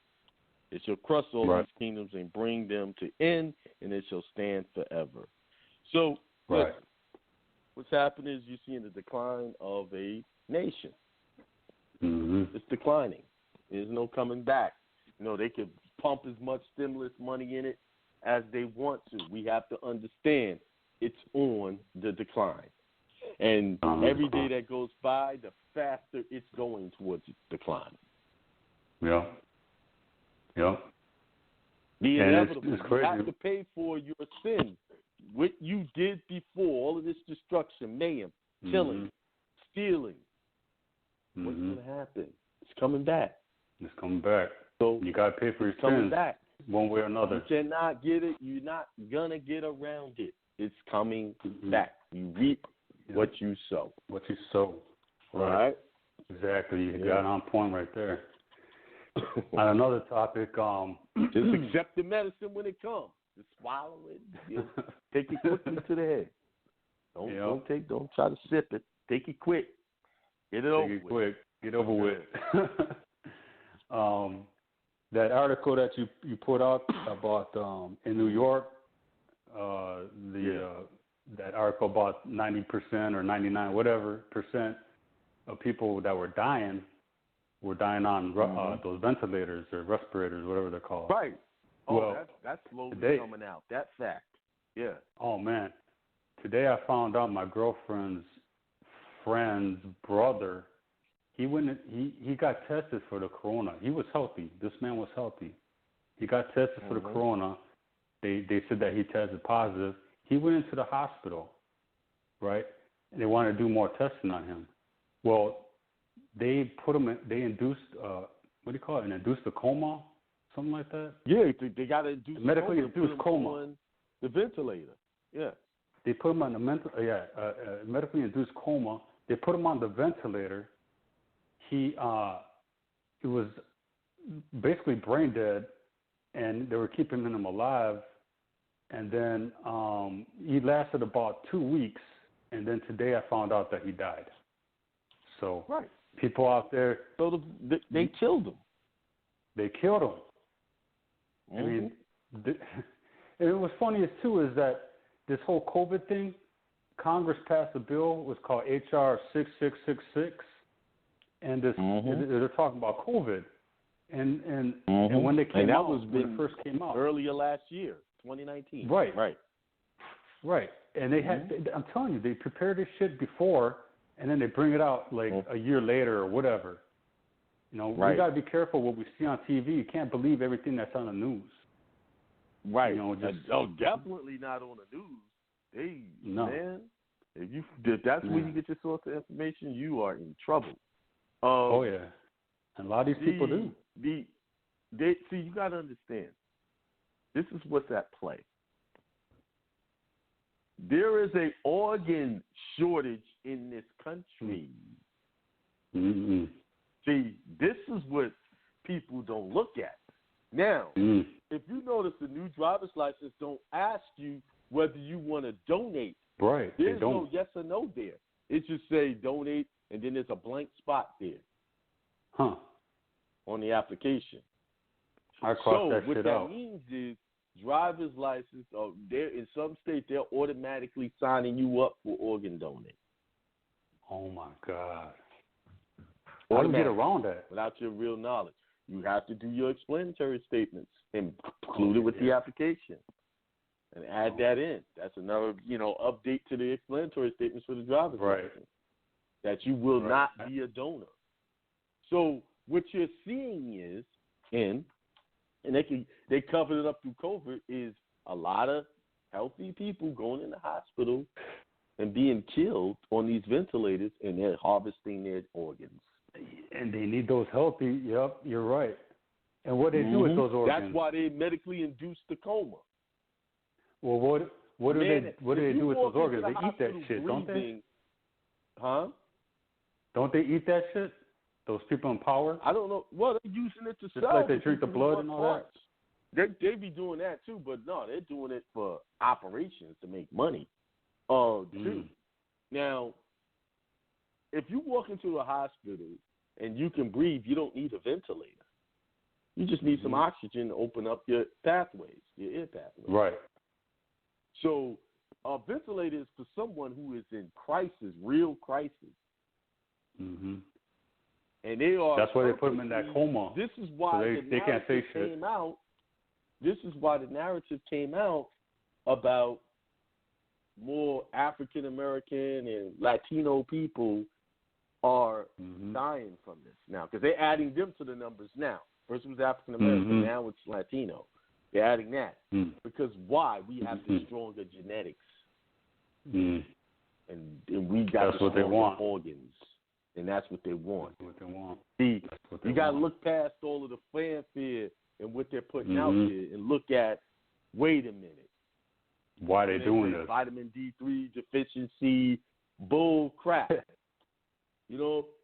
It shall crush all these kingdoms and bring them to end, and it shall stand forever. So, what's happening is you're seeing the decline of a nation. It's declining. There's no coming back. They could pump as much stimulus money in it as they want to. We have to understand it's on the decline. And every day that goes by, the faster it's going towards its decline. Yeah. The inevitable. You have to pay for your sins. What you did before, all of this destruction, mayhem, killing, stealing. What's going to happen? It's coming back. It's coming back. So you got to pay for your sins back. One way or another. You cannot get it. You're not going to get around it. It's coming back. You reap what you sow. What you sow. Right? Exactly. You got on point right there. On another topic, just accept the medicine when it comes. Just swallow it. Take it quickly to the head. Don't try to sip it. Take it quick. Get it over with. Get over with. That article that you put out about in New York, that article about 90% or 99 whatever % of people that were dying were dying on those ventilators or respirators, whatever they're called. Right. Oh, Well, that's slowly today, coming out. That fact. Yeah. Oh man, today I found out my girlfriend's friend's brother. He got tested for the corona. He was healthy. This man was healthy. He got tested for the corona. They said that he tested positive. He went into the hospital, right? And they wanted to do more testing on him. Well, they put him. They induced what do you call it? An induced a coma, something like that. Yeah, they got to induce medically induced coma. On the ventilator. Yeah. They put him on the medically induced coma. They put him on the ventilator. He was basically brain dead, and they were keeping him alive. And then he lasted about 2 weeks, and then today I found out that he died. So people out there, so they killed him. They killed him. I mean, and what's funny too is that this whole COVID thing, Congress passed a bill, was called HR 6666, and this they're talking about COVID, and when they came out, when it first came out earlier last year, 2019. Right. And they had, I'm telling you, they prepared this shit before, and then they bring it out like a year later or whatever. You know, we got to be careful what we see on TV. You can't believe everything that's on the news. Right. You know, definitely not on the news. Man, if that's where you get your source of information, you are in trouble. And a lot of these people do. See, you got to understand. This is what's at play. There is an organ shortage in this country. See, this is what people don't look at. Now, if you notice, the new driver's license don't ask you whether you want to donate. Right. There's no yes or no there. It just say donate, and then there's a blank spot there. On the application. I crossed that shit out. So what that means is driver's license, in some states, they're automatically signing you up for organ donating. Oh, my God. How do you get around that? Without your real knowledge. You have to do your explanatory statements and include it with the application and add that in. That's another, update to the explanatory statements for the driver's license, that you will not be a donor. So what you're seeing is, and they covered it up through COVID, is a lot of healthy people going in the hospital and being killed on these ventilators, and they're harvesting their organs. And they need those healthy. Yep, you're right. And what they do with those organs? That's why they medically induce the coma. Well, what do they do with those organs? They eat that shit, don't they? Huh? Don't they eat that shit? Those people in power? I don't know. Well, they're using it to just like they drink the blood and all that. They be doing that too, but no, they're doing it for operations to make money. Too. Now, if you walk into a hospital and you can breathe, you don't need a ventilator. You just need some oxygen to open up your pathways, your air pathways. Right. So a ventilator is for someone who is in crisis, real crisis. And they are. That's why they put them in that coma. This is why so they can't say shit. Came out. This is why the narrative came out about more African American and Latino people are dying from this now, because they're adding them to the numbers now. First it was African American, now it's Latino. They're adding that because why? We have the stronger genetics, and we got the stronger organs. And that's what they want. That's what they want. See, you got to look past all of the fanfare and what they're putting out there and look at, wait a minute. Why they doing this? Vitamin D3 deficiency, bull crap.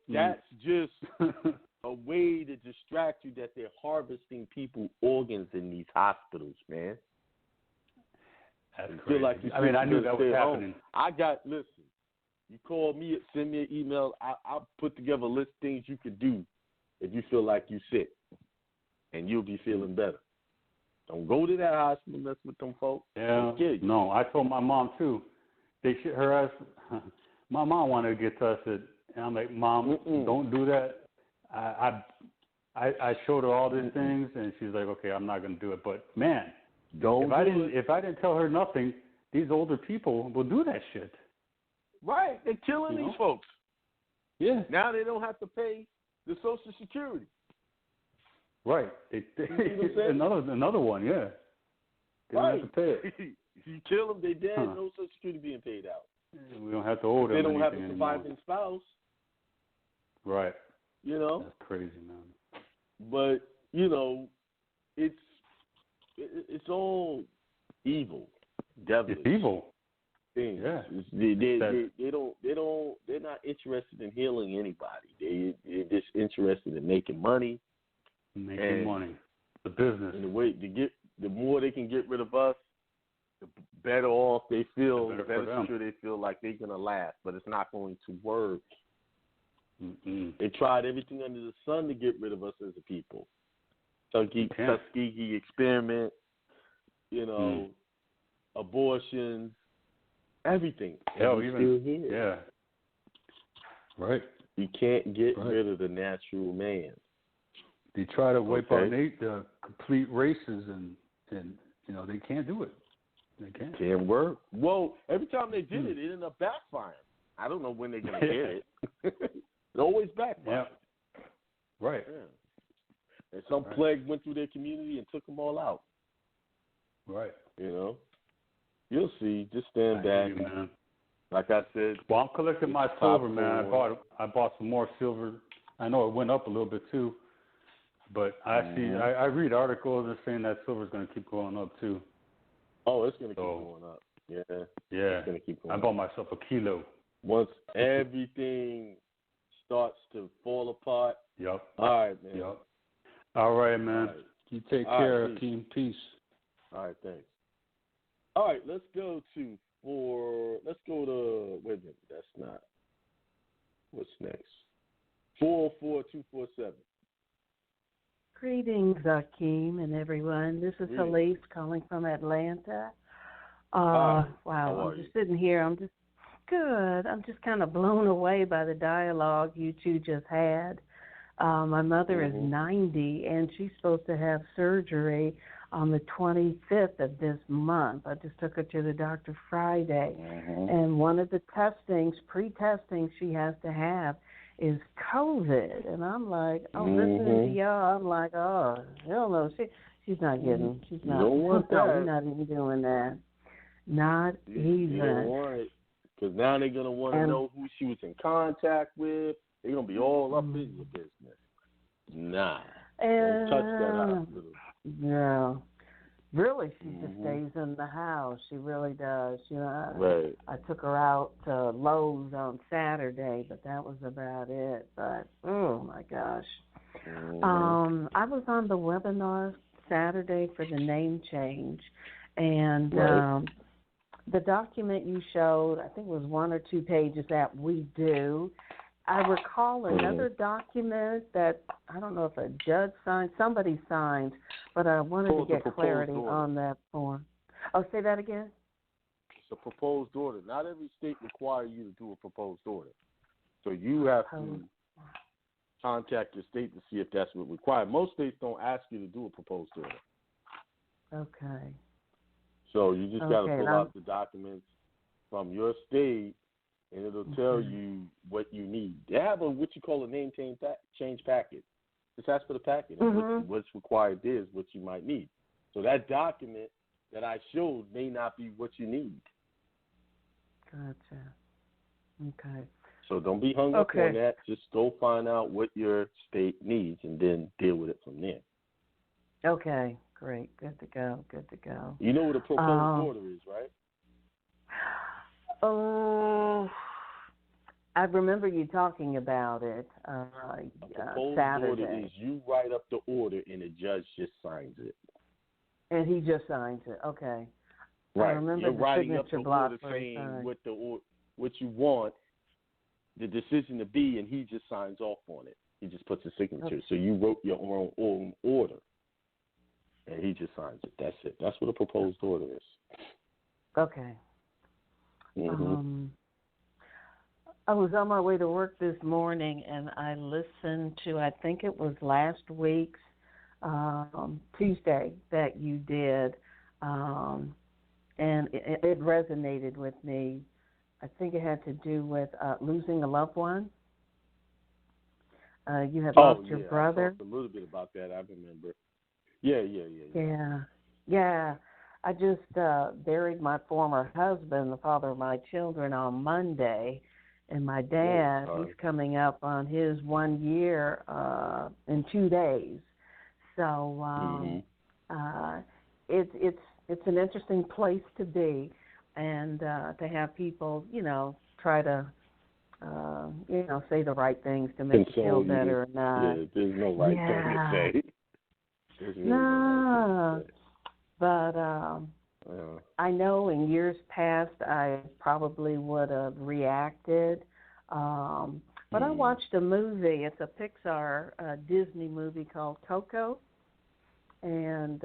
That's just a way to distract you that they're harvesting people's organs in these hospitals, man. That's crazy. I knew that was happening. Listen. You call me, send me an email. I'll put together a list of things you could do if you feel like you're sick, and you'll be feeling better. Don't go to that hospital, mess with them folks. Yeah. No, I told my mom too. Her ass. My mom wanted to get tested, and I'm like, Mom, don't do that. I showed her all these things, and she's like, okay, I'm not going to do it. But man, if I didn't tell her nothing, these older people will do that shit. Right, they're killing these folks. Yeah. Now they don't have to pay the Social Security. Right. Another one, yeah. They don't have to pay it. You kill them, they dead. No Social Security being paid out. We don't have to owe them anything anymore. They don't have a surviving spouse. Right. You know? That's crazy, man. But, you know, it's all evil, devilish. It's evil. Things. Yeah. They're not interested in healing anybody. They're just interested in making money. Making money. The business. And the more they can get rid of us, the better off they feel, the better secure they feel like they're going to last. But it's not going to work. Mm-mm. They tried everything under the sun to get rid of us as a people. Tuskegee experiment, you know, abortions, everything. Hell, even still here. Yeah. Right. You can't get rid of the natural man. They try to wipe out the complete races, and you know they can't do it. They can't. Can't work. Well, every time they did it ended up backfiring. I don't know when they're gonna get it. It always backfires. Yeah. Right. Yeah. And some plague went through their community and took them all out. Right. You know. You'll see. Just stand back. Man. Like I said. Well, I'm collecting my silver, man. I bought some more silver. I know it went up a little bit too, but I read articles that saying that silver's going to keep going up too. Oh, it's going to keep going up. Yeah. Yeah. It's going to keep going I bought myself a kilo. Once everything starts to fall apart. Yep. All right, man. Yep. All right, man. All right. You take care, Akeem. Peace. All right, thanks. All right, let's go to wait a minute, that's not. What's next? 44247. Greetings, Akeem and everyone. This is Elise calling from Atlanta. Wow, I'm just sitting here. I'm just good. I'm just kind of blown away by the dialogue you two just had. My mother is 90, and she's supposed to have surgery on the 25th of this month. I just took her to the doctor Friday. And one of the pre-testings she has to have is COVID. And I'm like, listening to y'all, I'm like, oh, hell no. She's not getting, she's not. You don't want that. We're not even doing that. Not even. You don't want it. Because now they're going to want to know who she was in contact with. They're going to be all up in your business. Nah. Don't touch that hospital. Yeah. Really, she just stays in the house. She really does. You know, I took her out to Lowe's on Saturday, but that was about it. But, oh, my gosh. I was on the webinar Saturday for the name change, and the document you showed, I think it was 1 or 2 pages that we do. I recall another document that, I don't know if a judge signed, somebody signed, but I wanted to get clarity on that form. Oh, say that again? It's a proposed order. Not every state requires you to do a proposed order. So you have to contact your state to see if that's what required. Most states don't ask you to do a proposed order. Okay. So you just got to pull out the documents from your state, and it'll tell you what you need. They have what you call a name change packet. Just ask for the packet. And what's required there is what you might need. So that document that I showed may not be what you need. Gotcha. Okay. So don't be hung up on that. Just go find out what your state needs and then deal with it from there. Okay. Great. Good to go. Good to go. You know what a proposed order is, right? Oh, I remember you talking about it Saturday. Order is you write up the order and the judge just signs it. And he just signs it. Okay. Right. I remember You're the writing up signature the block order saying what you want the decision to be, and he just signs off on it. He just puts a signature. Okay. So you wrote your own order, and he just signs it. That's it. That's what a proposed order is. Okay. I was on my way to work this morning, and I listened to, I think it was last week's Tuesday that you did, and it resonated with me. I think it had to do with losing a loved one. You had lost your brother. I talked a little bit about that. I remember. Yeah. I just buried my former husband, the father of my children, on Monday, and my dad, he's coming up on his 1 year in 2 days. So it's an interesting place to be, and to have people, try to say the right things to make you feel better. Yeah, there's no right thing to say. No. But I know in years past I probably would have reacted. But I watched a movie. It's a Pixar Disney movie called Coco. And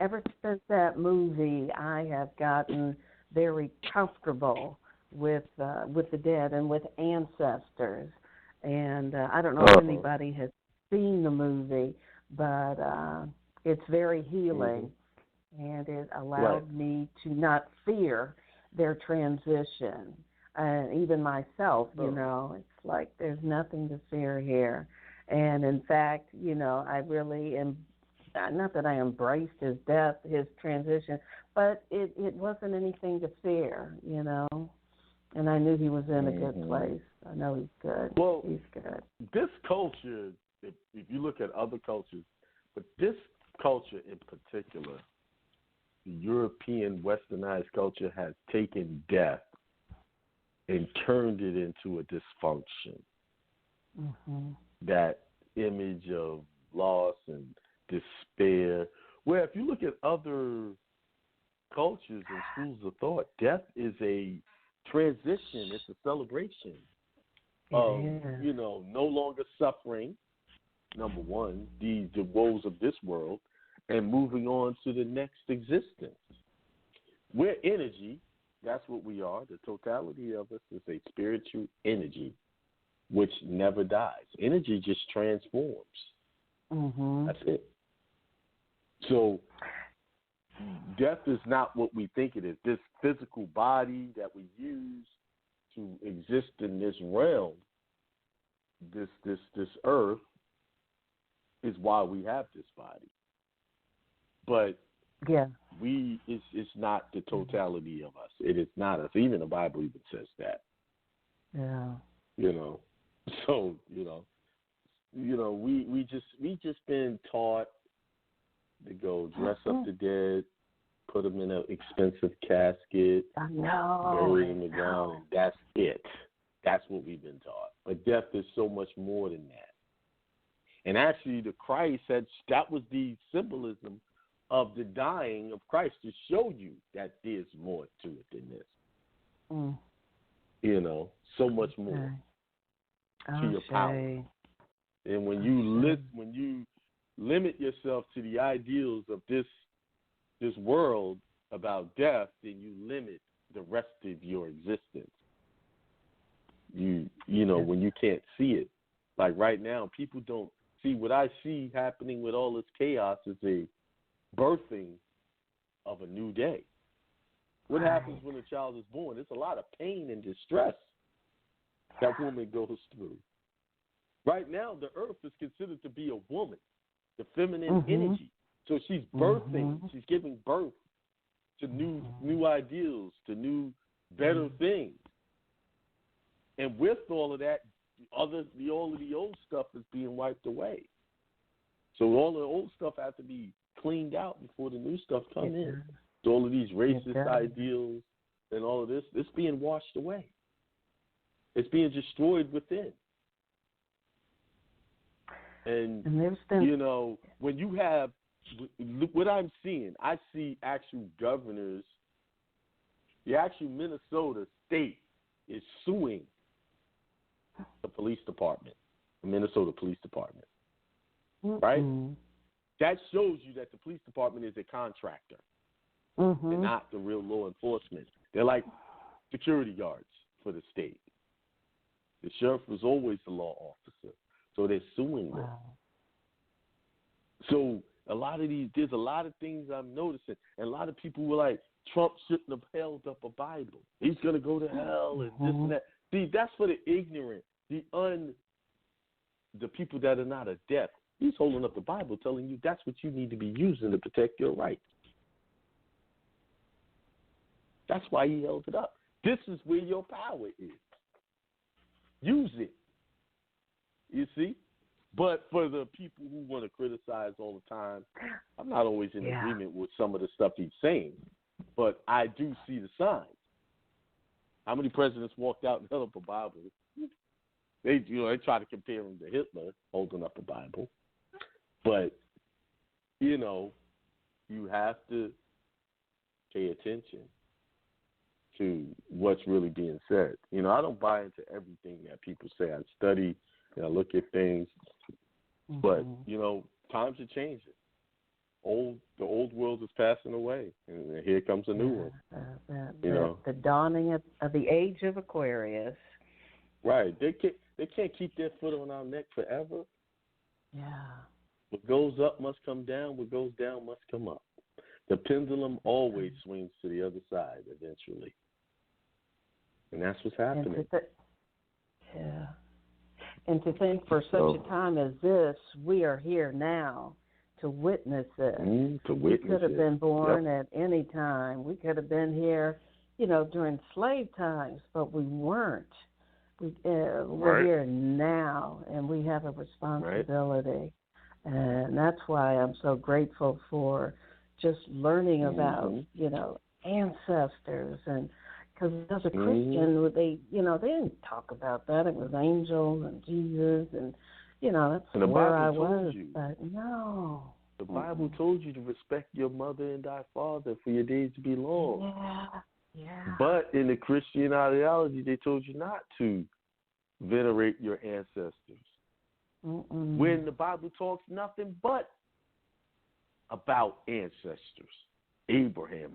ever since that movie, I have gotten very comfortable with the dead and with ancestors. And I don't know if anybody has seen the movie, but it's very healing. And it allowed me to not fear their transition. And even myself, it's like there's nothing to fear here. And in fact, I really am, not that I embraced his death, his transition, but it wasn't anything to fear, And I knew he was in a good place. I know he's good. Well, he's good. This culture, if you look at other cultures, but this culture in particular, the European westernized culture has taken death and turned it into a dysfunction. That image of loss and despair. Where if you look at other cultures and schools of thought, death is a transition. It's a celebration of, no longer suffering, number one, the woes of this world, and moving on to the next existence. We're energy. That's what we are. The totality of us is a spiritual energy which never dies. Energy just transforms. That's it. So death is not what we think it is. This physical body that we use to exist in this realm, this earth, is why we have this body. But it's not the totality of us. It is not us. Even the Bible even says that. Yeah. So we just been taught to go dress up the dead, put them in an expensive casket, bury them in the ground, and that's it. That's what we've been taught. But death is so much more than that. And actually, the Christ that was the symbolism of the dying of Christ, to show you that there's more to it than this. So much more to your power. And when you limit yourself to the ideals of this world about death, then you limit the rest of your existence. When you can't see it. Like right now, people don't see what I see happening with all this chaos is a birthing of a new day. What happens when a child is born? There's a lot of pain and distress that woman goes through. Right now, the earth is considered to be a woman, the feminine energy. So she's birthing, she's giving birth to new ideals, to new, better things. And with all of that, all of the old stuff is being wiped away. So all the old stuff has to be cleaned out before the new stuff comes in. So all of these racist ideals and all of this, it's being washed away. It's being destroyed within. And when you have, look what I'm seeing, I see actual governors, the actual Minnesota state is suing the police department, the Minnesota Police Department, right? That shows you that the police department is a contractor. They're not the real law enforcement. They're like security guards for the state. The sheriff was always the law officer. So they're suing them. So there's a lot of things I'm noticing. And a lot of people were like, Trump shouldn't have held up a Bible. He's going to go to hell and this and that. See, that's for the ignorant, the people that are not adept. He's holding up the Bible telling you that's what you need to be using to protect your rights. That's why he held it up. This is where your power is. Use it. You see? But for the people who want to criticize all the time, I'm not always in agreement with some of the stuff he's saying, but I do see the signs. How many presidents walked out and held up a Bible? They try to compare him to Hitler holding up a Bible. But, you have to pay attention to what's really being said. I don't buy into everything that people say. I study, I look at things. But, times are changing. The old world is passing away, and here comes a new one. The dawning of the age of Aquarius. Right. They can't keep their foot on our neck forever. Yeah. What goes up must come down. What goes down must come up. The pendulum always swings to the other side eventually. And that's what's happening. And to think for such a time as this, we are here now to witness this. We could have been born at any time. We could have been here, during slave times, but we weren't. We're here now, and we have a responsibility. And that's why I'm so grateful for just learning about, ancestors. And because as a Christian, they didn't talk about that. It was angels and Jesus, and that's and where I was. But no, the Bible told you to respect your mother and thy father for your days to be long. Yeah. But in the Christian ideology, they told you not to venerate your ancestors. When the Bible talks nothing but about ancestors. Abraham,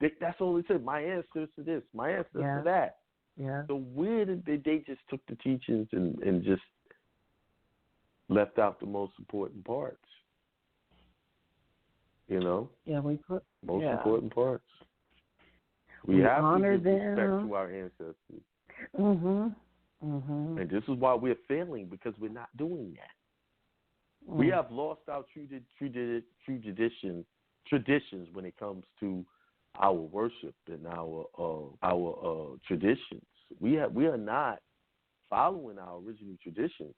that's all it said. My ancestor this, my ancestor that. Yeah. So where did they just took the teachings and just left out the most important parts? Yeah, we put most important parts. We have honor to give them. respect to our ancestors. And this is why we're failing, because we're not doing that. We have lost our traditions when it comes to our worship and our traditions. We are not following our original traditions.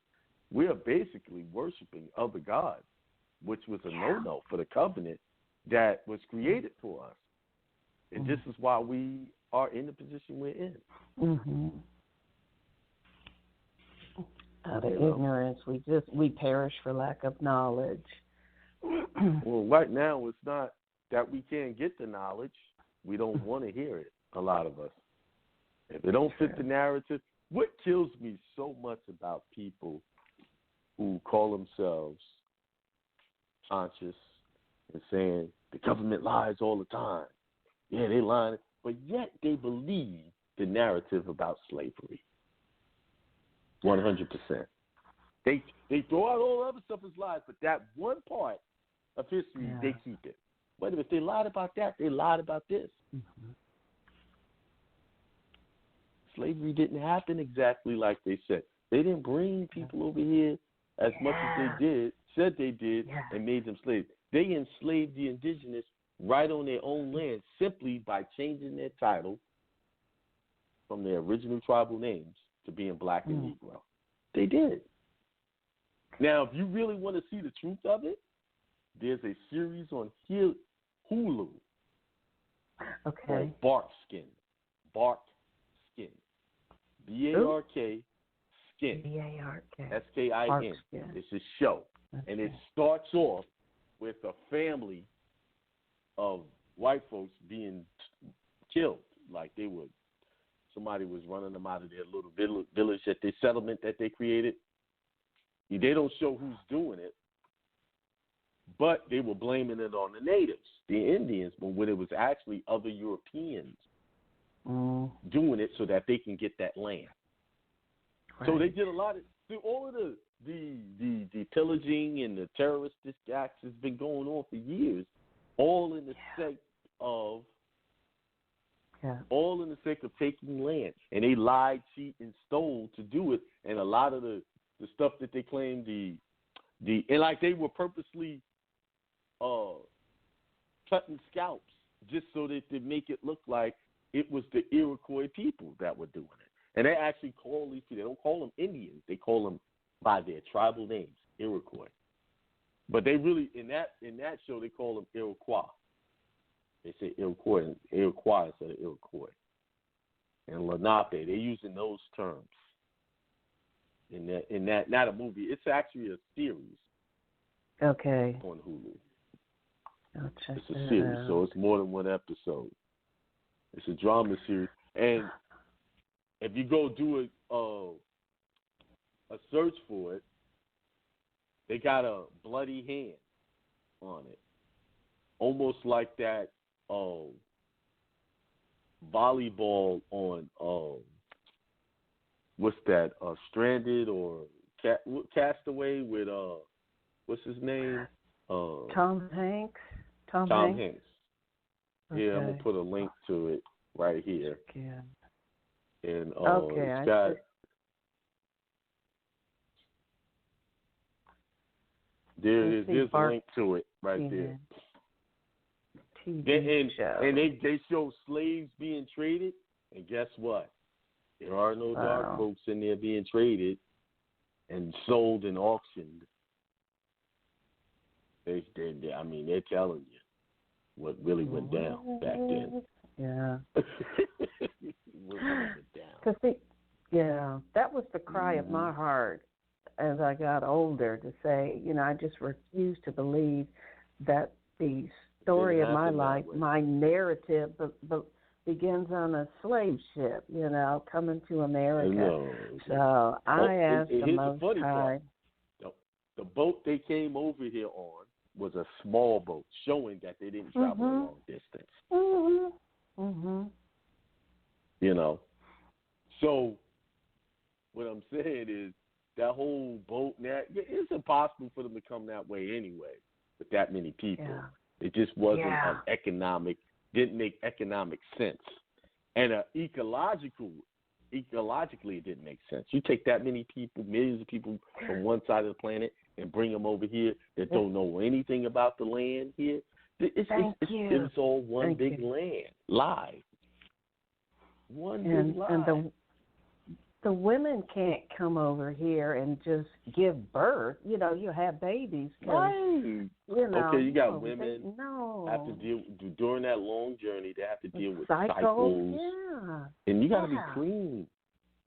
We are basically worshiping other gods, which was a no-no for the covenant that was created for us. And this is why we are in the position we're in. Out of ignorance, we perish for lack of knowledge. Well, right now it's not that we can't get the knowledge. We don't want to hear it, a lot of us. If it don't fit the narrative, what kills me so much about people who call themselves conscious and saying the government lies all the time. Yeah, they lying, but yet they believe the narrative about slavery. 100%. They throw out all the other stuff as lies, but that one part of history, they keep it. Wait a minute, if they lied about that, they lied about this. Slavery didn't happen exactly like they said. They didn't bring people over here as much as they said they did, and made them slaves. They enslaved the indigenous right on their own land simply by changing their title from their original tribal names to being black and Negro. They did. Now, if you really want to see the truth of it, there's a series on Hulu. Okay. Bark Skin. Bark Skin. B-A-R-K, Skin. B-A-R-K. S-K-I-N. It's a show. Okay. And it starts off with a family of white folks being killed. Like somebody was running them out of their little village at their settlement that they created. They don't show who's doing it, but they were blaming it on the natives, the Indians, when it was actually other Europeans doing it so that they can get that land. Right. So they did a lot of all of the pillaging and the terroristic acts has been going on for years, all in the sake of taking land. And they lied, cheat, and stole to do it. And a lot of the stuff that they claimed and like they were purposely cutting scalps just so that they make it look like it was the Iroquois people that were doing it. And they actually call these people, they don't call them Indians, they call them by their tribal names, Iroquois. But they really, in that show, they call them Iroquois. They say Iroquois instead of Iroquois. And Lenape, they're using those terms. In that, not a movie. It's actually a series. Okay. On Hulu. I'll check it's a series, out. so it's more than one episode. It's a drama series, and if you go do a search for it, they got a bloody hand on it, almost like that volleyball on what's that? Stranded or Castaway with what's his name? Tom Hanks. Tom Hanks. Okay. Yeah, I'm gonna put a link to it right here. Yeah. And it's got. There's a link to it right there. TV show. And they show slaves being traded, and guess what? There are no dark folks in there being traded and sold and auctioned. They're telling you what really went down back then. Yeah. What really went down. Because that was the cry of my heart as I got older, to say, I just refuse to believe that the story of my life, my narrative, begins on a slave ship, coming to America. So I asked the Most High. The boat they came over here on was a small boat, showing that they didn't travel a long distance. So what I'm saying is that whole boat, it's impossible for them to come that way anyway with that many people. Yeah. It just wasn't didn't make economic sense. And ecologically, it didn't make sense. You take that many people, millions of people from one side of the planet, and bring them over here that don't know anything about the land here. It's all one big land. Lie. Big lie. And the women can't come over here and just give birth. You have babies. Right. Okay, you got women have to deal during that long journey. They have to deal with cycles. Yeah. And you got to be clean.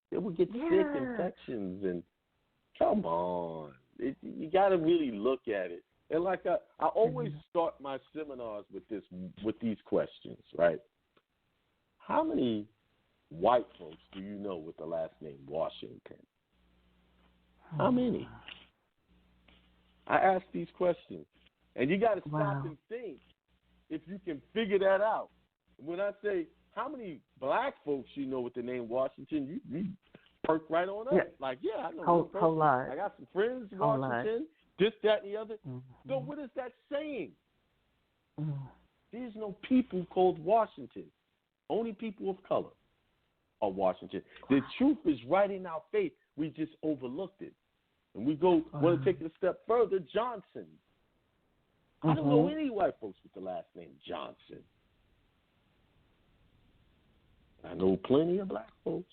They will get sick, infections, and come on. You got to really look at it. And like I always start my seminars with these questions, right? How many white folks do you know with the last name Washington? How many? I ask these questions. And you got to stop and think if you can figure that out. When I say, how many black folks you know with the name Washington, you perk right on up. Yeah. Like, I know whole lot. I got some friends in Washington, this, that, and the other. So what is that saying? There's no people called Washington. Only people of color are Washington. The truth is right in our face. We just overlooked it. And we want to take it a step further, Johnson. I don't know any white folks with the last name Johnson. I know plenty of black folks.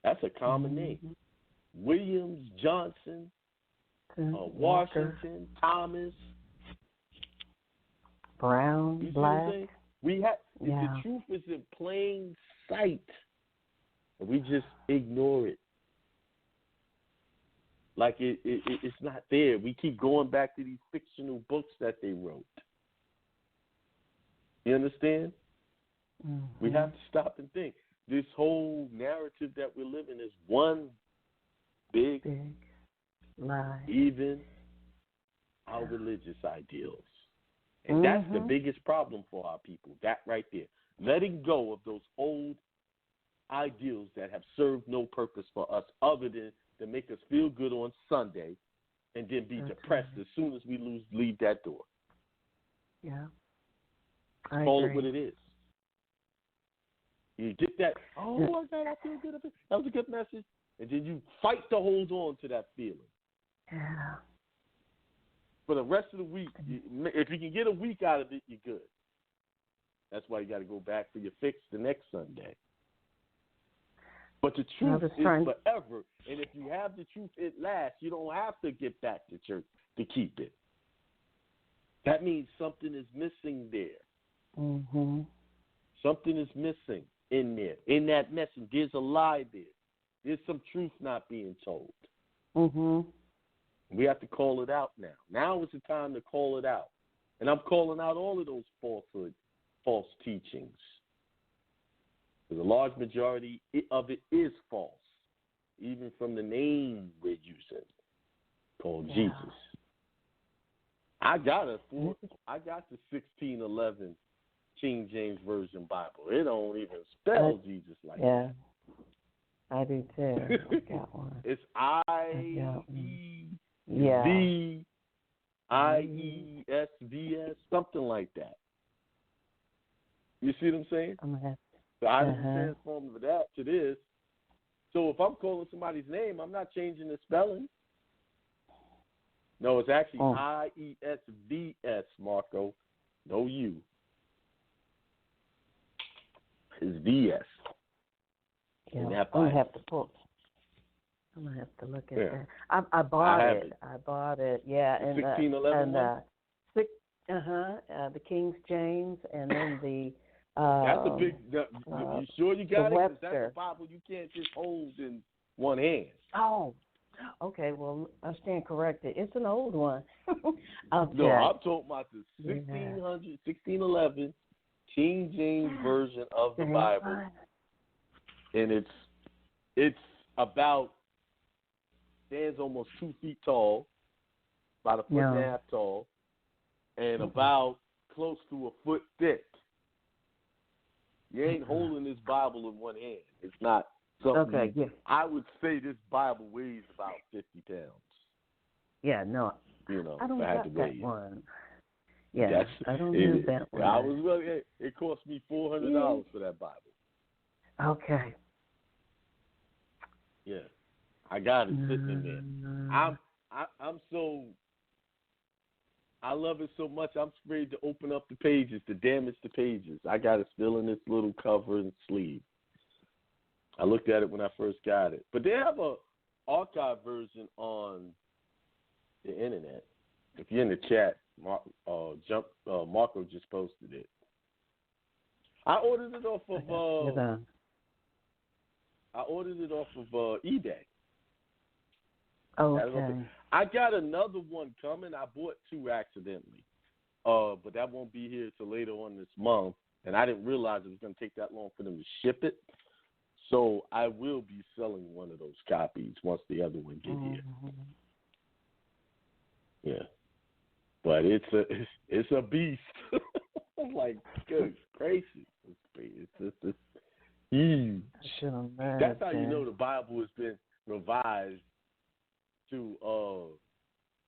That's a common name. Williams, Johnson, Washington, Thomas, Brown, Black. The truth is in plain sight, and we just ignore it. Like it's not there. We keep going back to these fictional books that they wrote. You understand? We have to stop and think. This whole narrative that we're living is one big lie. Even our religious ideals. And that's the biggest problem for our people, that right there. Letting go of those old ideals that have served no purpose for us other than that make us feel good on Sunday and then be depressed as soon as we leave that door. Yeah. Call it what it is. You get that, oh, my God, I feel good. That was a good message. And then you fight to hold on to that feeling. Yeah. For the rest of the week, if you can get a week out of it, you're good. That's why you got to go back for your fix the next Sunday. But the truth is forever. And if you have the truth, it lasts. You don't have to get back to church to keep it. That means something is missing there. Mm-hmm. Something is missing in there. In that message, there's a lie there. There's some truth not being told. Mm-hmm. We have to call it out now. Now is the time to call it out. And I'm calling out all of those false teachings. The large majority of it is false, even from the name we're using, called Jesus. I got the 1611 King James Version Bible. It don't even spell Jesus like that. Yeah, I do too. I got one. It's I-E-V-I-E-S-V-S, something like that. You see what I'm saying? So I didn't transform that to this. So if I'm calling somebody's name, I'm not changing the spelling. No, it's actually I-E-S-V-S, Marco. No U. It's V-S. Yeah, I'm going to have to look at that. I bought it. I bought it, yeah. The 1611 one? The King James, and then the... that's a big... you sure you got it? Because that's a Bible you can't just hold in one hand. Oh, okay. Well, I stand corrected. It's an old one. No, I'm talking about the 1611 King James Version of the Bible. And it's about... stands almost 2 feet tall, about a foot and a half tall, and about close to a foot thick. You ain't holding this Bible in one hand. It's not something. Okay, yeah. I would say this Bible weighs about 50 pounds. Yeah, no. I don't got that one. Yeah, I don't use that one. It cost me $400 for that Bible. Okay. Yeah. I got it sitting in there. I love it so much, I'm afraid to open up the pages, to damage the pages. I got it still in this little cover and sleeve. I looked at it when I first got it. But they have a archive version on the internet. If you're in the chat, Marco just posted it. I ordered it off of eBay. Okay. I got another one coming. I bought 2 accidentally. But that won't be here till later on this month. And I didn't realize it was going to take that long for them to ship it. So I will be selling one of those copies once the other one get here. Yeah. But it's a beast. I'm like, good, crazy. It's huge. That's how you know the Bible has been revised to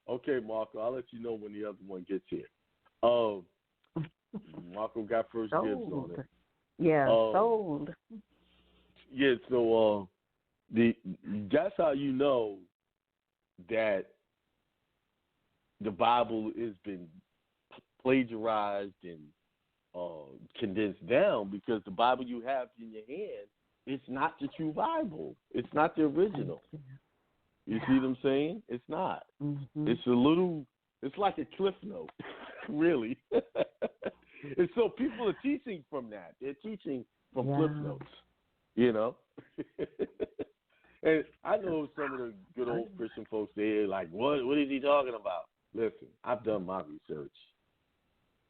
okay, Marco, I'll let you know when the other one gets here. Marco got first dibs on it. Yeah, sold. Yeah, so that's how you know that the Bible has been plagiarized and condensed down, because the Bible you have in your hand, it's not the true Bible. It's not the original. You see what I'm saying? It's not. Mm-hmm. It's like a cliff note, really. And so people are teaching from that. They're teaching from cliff notes, And I know some of the good old Christian folks, they're like, what is he talking about? Listen, I've done my research.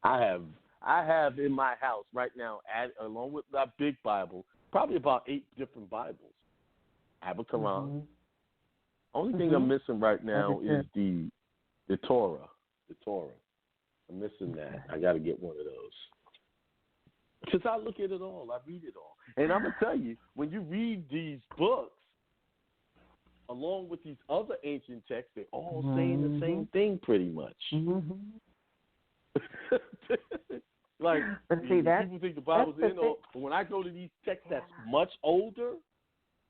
I have in my house right now, along with that big Bible, probably about 8 different Bibles. I have a Quran. Mm-hmm. Only thing I'm missing right now is the Torah. The Torah. I'm missing that. I got to get one of those. Because I look at it all. I read it all. And I'm going to tell you, when you read these books, along with these other ancient texts, they're all saying the same thing pretty much. Like, but see, people think the Bible's in, or when I go to these texts that's much older,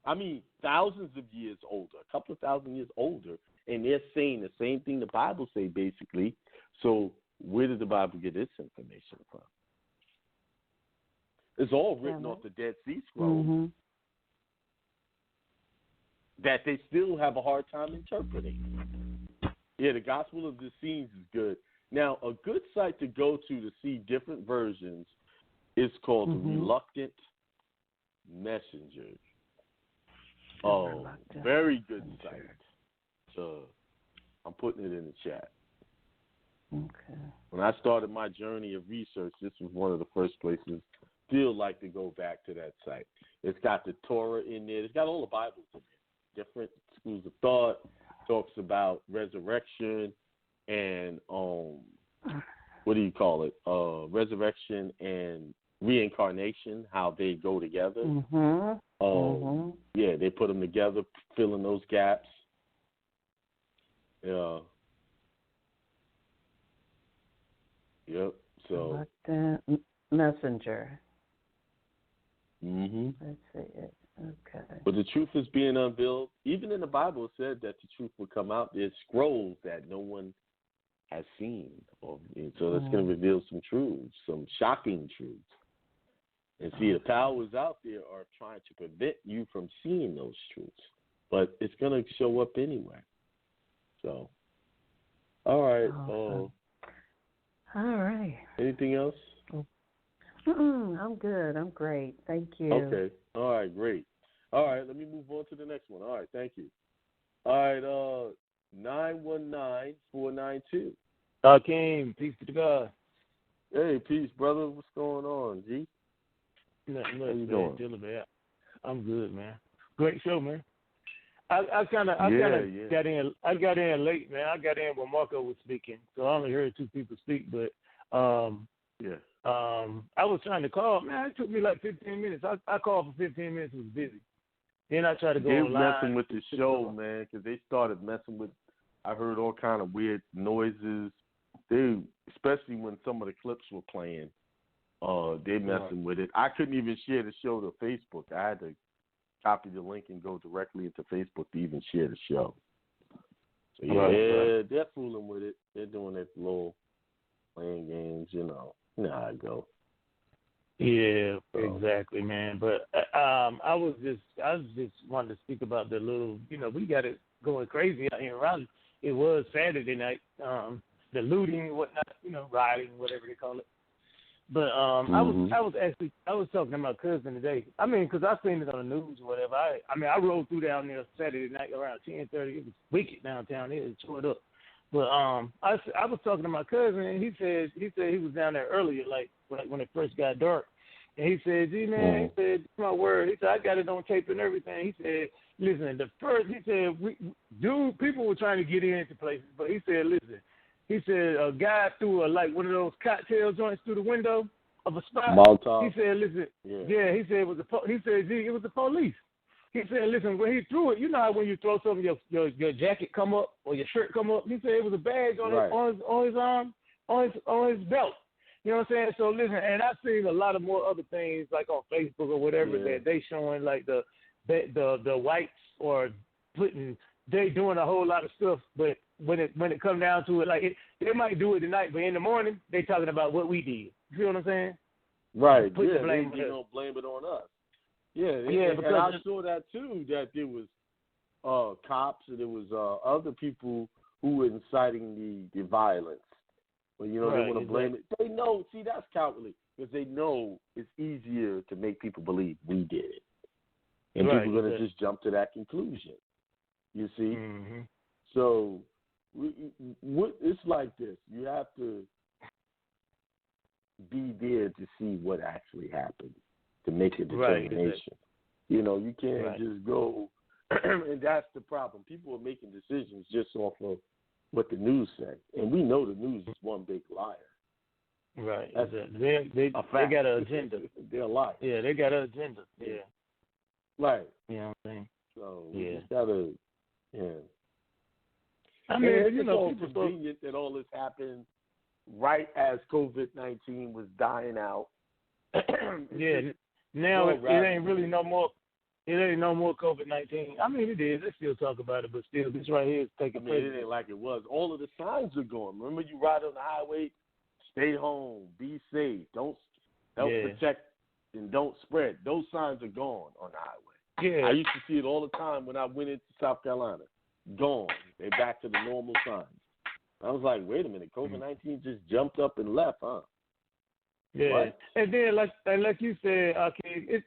I mean thousands of years older, a couple of thousand years older, and they're saying the same thing the Bible say basically. So where did the Bible get its information from? It's all written off the Dead Sea Scrolls that they still have a hard time interpreting. Yeah, the Gospel of the Essenes is good. Now, a good site to go to see different versions is called the Reluctant Messenger. Oh, very good site. So I'm putting it in the chat. Okay. When I started my journey of research, this was one of the first places. Still like to go back to that site. It's got the Torah in there. It's got all the Bibles in there. Different schools of thought. Talks about resurrection and what do you call it? Resurrection and reincarnation, how they go together. Yeah, they put them together, filling those gaps. Yeah. Yep. So. Messenger. Let's see it. Okay. But the truth is being unveiled. Even in the Bible, it said that the truth would come out. There's scrolls that no one has seen, so that's going to reveal some truths, some shocking truths. And see, the powers out there are trying to prevent you from seeing those truths, but it's going to show up anyway. So, all right. Awesome. All right. Anything else? I'm good. I'm great. Thank you. Okay. All right. Great. All right. Let me move on to the next one. All right. Thank you. All right. 919-492. King, peace to God. Hey, peace, brother. What's going on, G? Nothing How much, you man. doing? I'm good, man. Great show, man. I kind of got in. I got in late, man. I got in when Marco was speaking, so I only heard two people speak. But I was trying to call. Man, it took me like 15 minutes. I called for 15 minutes. Was busy. Then I tried to go online. They were messing with the show, man, because they started messing with. I heard all kind of weird noises. Especially when some of the clips were playing, they messing with it. I couldn't even share the show to Facebook. I had to copy the link and go directly into Facebook to even share the show. So they're fooling with it. They're doing it little playing games, you know how it go. Yeah, exactly, man. But I was just wanting to speak about the little, we got it going crazy out here in Raleigh. It was Saturday night, the looting and whatnot, rioting, whatever they call it. But I was talking to my cousin today. I mean, because I seen it on the news or whatever. I rode through down there Saturday night around 10:30. It was wicked downtown. It was tore up. But I was talking to my cousin, and he said he was down there earlier, like when it first got dark. And he said, "Gee, man," he said, "my word." He said, "I got it on tape and everything." He said, "Listen, people were trying to get into places, but he said, listen." He said a guy threw one of those cocktail joints through the window of a spot. Molotov. He said, "Listen, he said it was the police." He said, "Listen, when he threw it, you know how when you throw something, your jacket come up or your shirt come up." He said it was a badge on his arm, on his belt. You know what I'm saying? So listen, and I've seen a lot of more other things like on Facebook or whatever that they showing like the whites or they doing a whole lot of stuff, but when it comes down to it, like they might do it tonight, but in the morning they talking about what we did. You feel what I'm saying? Right. Put the blame blame it on us. Yeah. Because and I saw that too. That there was cops and there was other people who were inciting the violence. But they want to blame it. They know. See, that's cowardly because they know it's easier to make people believe we did it, and people are going to just jump to that conclusion. You see? Mm-hmm. So it's like this. You have to be there to see what actually happened to make a determination. You can't just go, and that's the problem. People are making decisions just off of what the news said, and we know the news is one big liar. Right. They got an agenda. They're lying. Yeah, they got an agenda. Yeah. Right. You know what I'm saying? So you just gotta Yeah. I mean, it's all convenient that all this happened right as COVID-19 was dying out. Now it ain't really no more. It ain't no more COVID-19. I mean, it is. They still talk about it, but still, this right here is taking place. It ain't like it was. All of the signs are gone. Remember, you ride on the highway, stay home, be safe, don't help protect, and don't spread. Those signs are gone on the highway. Yeah. I used to see it all the time when I went into South Carolina. Gone. They're back to the normal signs. I was like, wait a minute, COVID-19 just jumped up and left, huh? Yeah, what? And then like you said, okay, it's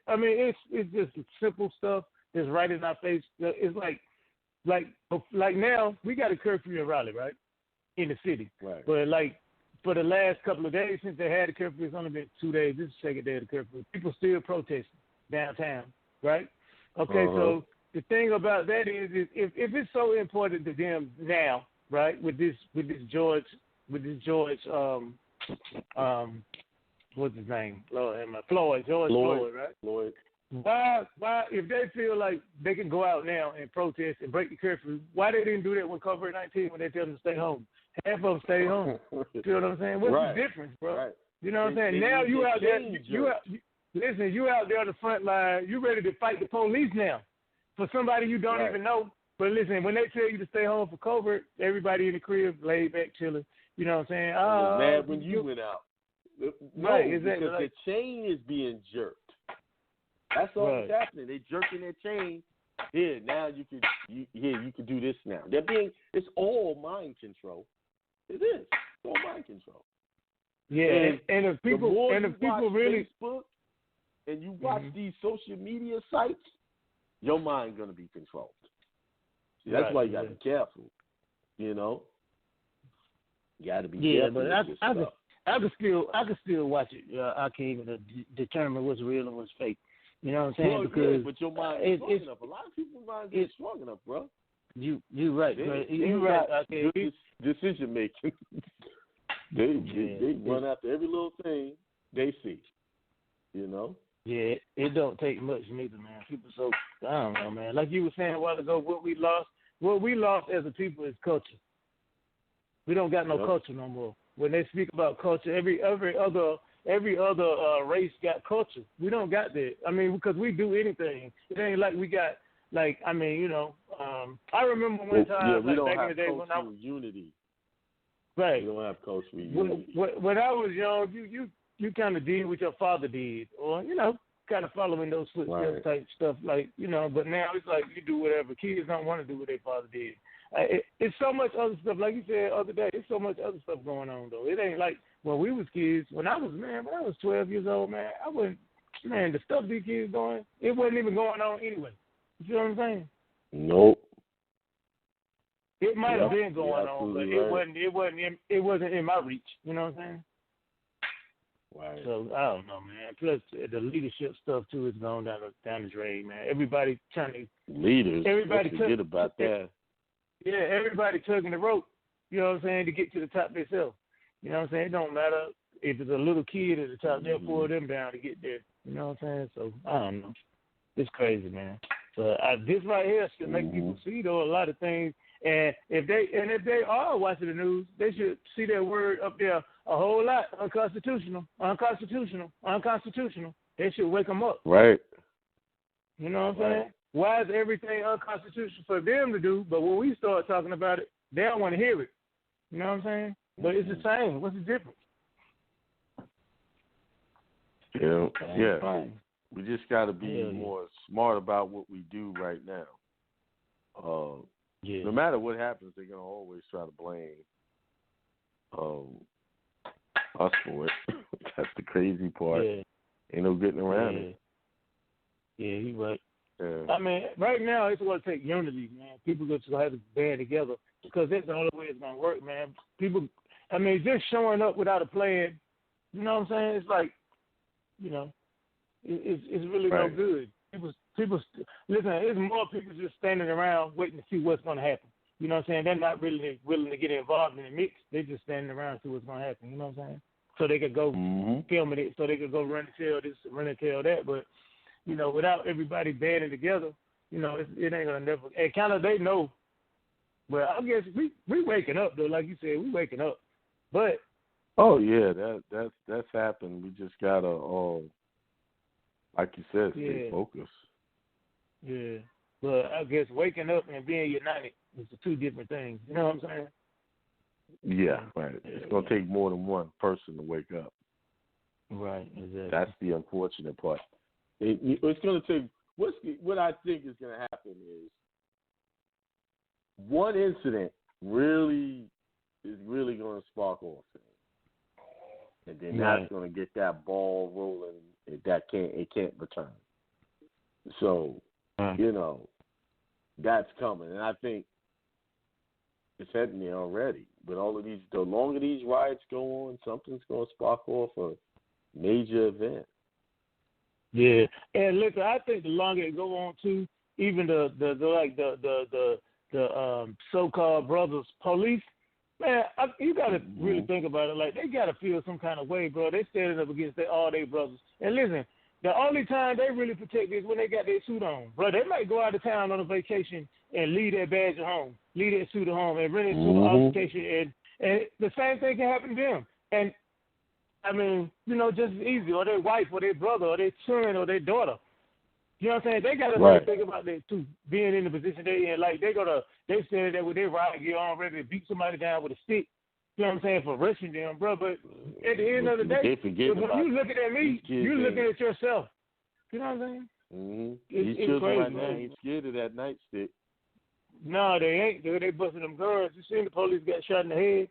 just simple stuff that's right in our face. It's like now we got a curfew in Raleigh, right, in the city. Right. But like for the last couple of days since they had the curfew, it's only been 2 days. This is the second day of the curfew. People still protesting downtown, right? Okay, so the thing about that is if it's so important to them now, right, with this George, what's his name? George Floyd, right? Floyd. Why, if they feel like they can go out now and protest and break the curfew, why they didn't do that when COVID-19 when they tell them to stay home? Half of them stay home. You know what I'm saying? What's the difference, bro? Right. You know what I'm saying? Now you out there, listen, you out there on the front line, you ready to fight the police now for somebody you don't even know. But listen, when they tell you to stay home for COVID, everybody in the crib laid back chilling. You know what I'm saying? I was mad when you went out. No, right, exactly. Because the chain is being jerked. That's all that's happening. They're jerking their chain. Here, now you can do this now. It's all mind control. It is. It's all mind control. Yeah, and if people really Facebook and you watch these social media sites, your mind's gonna be controlled. See, that's why you gotta be careful. You know, you gotta be careful. Yeah, but I can still watch it. I can't even determine what's real and what's fake. You know what I'm saying? Because but your mind is strong enough. A lot of people's minds are strong enough, bro. You right. You right. Okay. Decision making. They run after every little thing they see. You know. Yeah, it don't take much neither, man. People I don't know, man. Like you were saying a while ago, what we lost as a people is culture. We don't got no culture no more. When they speak about culture, every other race got culture. We don't got that. I mean, because we do anything. It ain't like we got I remember one time we don't back have in the day when I was unity. Right. We don't have cultural unity. When I was young, you kind of did what your father did, or kind of following those footsteps type stuff, but now it's like you do whatever. Kids don't want to do what their father did. It's so much other stuff, like you said the other day. It's so much other stuff going on though. It ain't like when we was kids. When I was 12 years old, man, the stuff these kids doing, it wasn't even going on anyway. You know what I'm saying? Nope. It might have been going on, but it wasn't in my reach. You know what I'm saying? Right. So I don't know, man. Plus the leadership stuff too is going down the drain, man. Everybody trying to leaders. Forget about that. Yeah, everybody tugging the rope. You know what I'm saying, to get to the top themselves. You know what I'm saying? It don't matter if it's a little kid at the top. They'll pull them down to get there. You know what I'm saying? So I don't know. It's crazy, man. So this right here should make people see though a lot of things. And if they are watching the news, they should see that word up there a whole lot. Unconstitutional. They should wake them up. Right. You know what I'm saying? Why is everything unconstitutional for them to do, but when we start talking about it, they don't want to hear it. You know what I'm saying? But it's the same. What's the difference? Yeah. We just got to be more smart about what we do right now. No matter what happens, they're going to always try to blame us for it. That's the crazy part. Yeah. Ain't no getting around it. Yeah, you're right. Yeah. I mean, right now it's going to take unity, man. People just going to have to band together because that's the only way it's going to work, man. People, just showing up without a plan, you know what I'm saying? It's like, it's really no good. People, listen, there's more people just standing around waiting to see what's going to happen. You know what I'm saying? They're not really willing to get involved in the mix. They're just standing around to see what's going to happen. You know what I'm saying? So they could go filming it, so they could go run and tell this, run and tell that. But, without everybody banding together, it ain't going to never. And kind of they know Well, I guess we waking up though, like you said, we waking up. But oh yeah, that's happened. We just gotta, like you said, stay focused. Yeah, but I guess waking up and being united is the two different things. You know what I'm saying? Yeah, right. It's gonna take more than one person to wake up. Right, exactly. That's the unfortunate part. It's going to take. What I think is going to happen is one incident really going to spark off things, and then that's going to get that ball rolling. It can't return. So that's coming, and I think it's heading there already. But the longer these riots go on, something's going to spark off a major event. Yeah, and look, I think the longer it go on too, even the so-called brothers police, man, you got to really think about it. Like, they got to feel some kind of way, bro. They standing up against all their brothers. And listen, the only time they really protect is when they got their suit on, bro. They might go out of town on a vacation and leave their badge at home, leave their suit at home, and rent into an altercation, and the same thing can happen to them. And I mean, just as easy, or their wife, or their brother, or their son, or their daughter. You know what I'm saying? They got to really think about that too, being in the position they in. Like, they stand there with their riot gear on, ready to beat somebody down with a stick. You know what I'm saying? For rushing them, bro. But at the end of the day, when you looking at me, you looking at yourself. You know what I'm saying? Mm-hmm. These children right now ain't scared of that nightstick. No, they ain't. They busting them girls. You seen the police got shot in the head.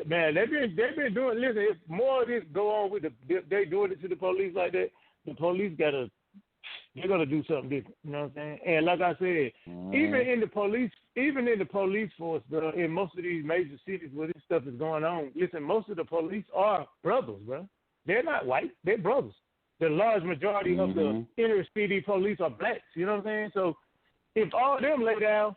Man, they've been doing. Listen, if more of this go on with they doing it to the police like that, the police they're gonna do something different. You know what I'm saying? And like I said, even in the police force, bro, in most of these major cities where this stuff is going on, listen, most of the police are brothers, bro. They're not white. They're brothers. The large majority of the inner city police are blacks. You know what I'm saying? So if all of them lay down,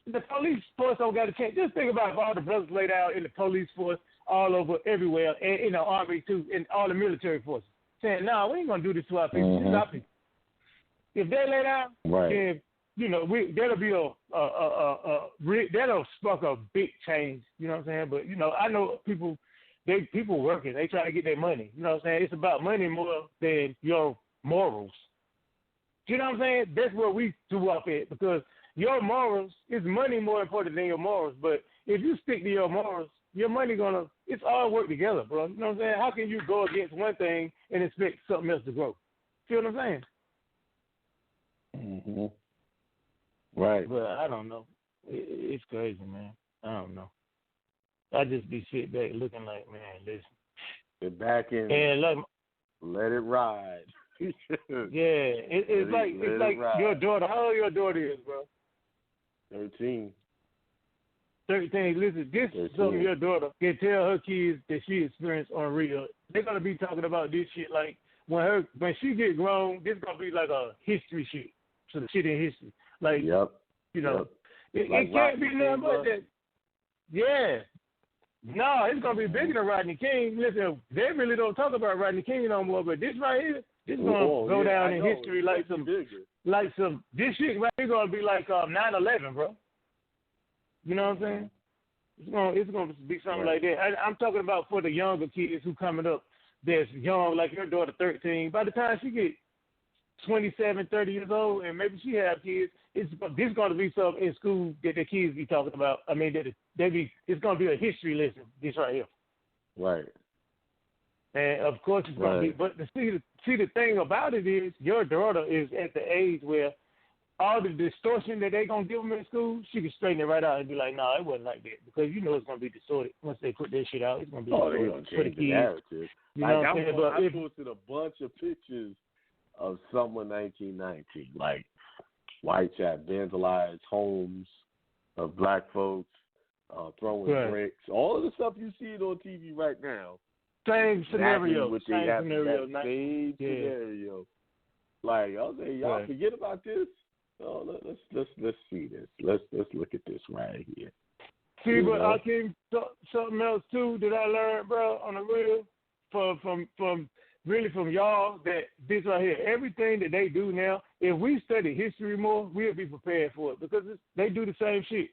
the police force don't got a chance. Just think about if all the brothers laid out in the police force all over, everywhere, and in the army too, and all the military forces, saying, "No, we ain't gonna do this to our people. This is our people." If they lay down, then that'll be that'll spark a big change. You know what I'm saying? But I know people working. They try to get their money. You know what I'm saying? It's about money more than your morals. You know what I'm saying? That's where we do up at, because your morals is money more important than your morals. But if you stick to your morals, your money it's all work together, bro. You know what I'm saying? How can you go against one thing and expect something else to grow? Feel what I'm saying? Mm-hmm. Right. But I don't know. It's crazy, man. I don't know. I just be sitting back looking like, man, listen. Sit back and let it ride. It's like your daughter. How old your daughter is, bro? 13. 13. Listen, this is something your daughter can tell her kids that she experienced on real. They're gonna be talking about this shit like when she get grown. This gonna be like a history shit. So the shit in history, like it can't be nothing but that. Yeah. No, it's gonna be bigger than Rodney King. Listen, they really don't talk about Rodney King no more, but this right here, this gonna go down in history like some this shit right here gonna be like 9/11, bro. You know what I'm saying? It's gonna be something like that. I'm talking about for the younger kids who coming up that's young, like your daughter 13. By the time she get 27, 30 years old, and maybe she have kids, this going to be something in school that the kids be talking about. I mean, it's going to be a history lesson, this right here. Right. And, of course, it's going to be, but see the thing about it is your daughter is at the age where all the distortion that they going to give them in school, she can straighten it right out and be like, no, it wasn't like that. Because it's going to be distorted. Once they put that shit out, it's going to be distorted. They're going to change the narrative. You know what I'm saying? I posted a bunch of pictures of summer 1919, like whites had vandalized homes of black folks, throwing bricks, all of the stuff you see on TV right now. Same scenario. Scenario. Like, I'll say, y'all forget about this. Oh, let's see this. Let's look at this right here. See, but I came something else too that I learned, bro, on the real from really from y'all that this right here, everything that they do now, if we study history more, we'll be prepared for it because they do the same shit.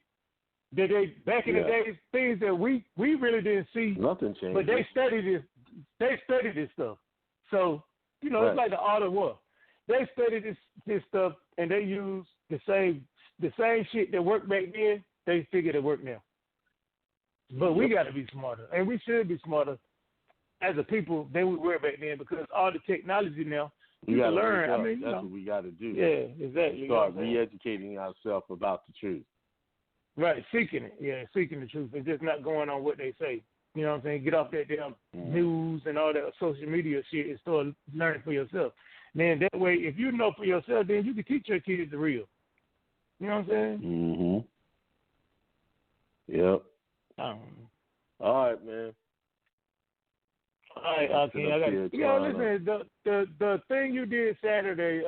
That they back in the days, things that we really didn't see. Nothing changed. But they study this. They study this stuff. So it's like the art of war. They study this stuff and they use the same shit that worked back then. They figure it work now. But we got to be smarter, and we should be smarter as a people than we were back then because all the technology now you can learn. I mean, that's what we got to do. Yeah, exactly. Start re-educating ourselves about the truth. Right, seeking the truth and just not going on what they say. You know what I'm saying? Get off that damn news and all that social media shit and start learning for yourself. Man, that way, if you know for yourself, then you can teach your kids the real. You know what I'm saying? Yep. All right, man. All right, okay. Listen, the thing you did Saturday,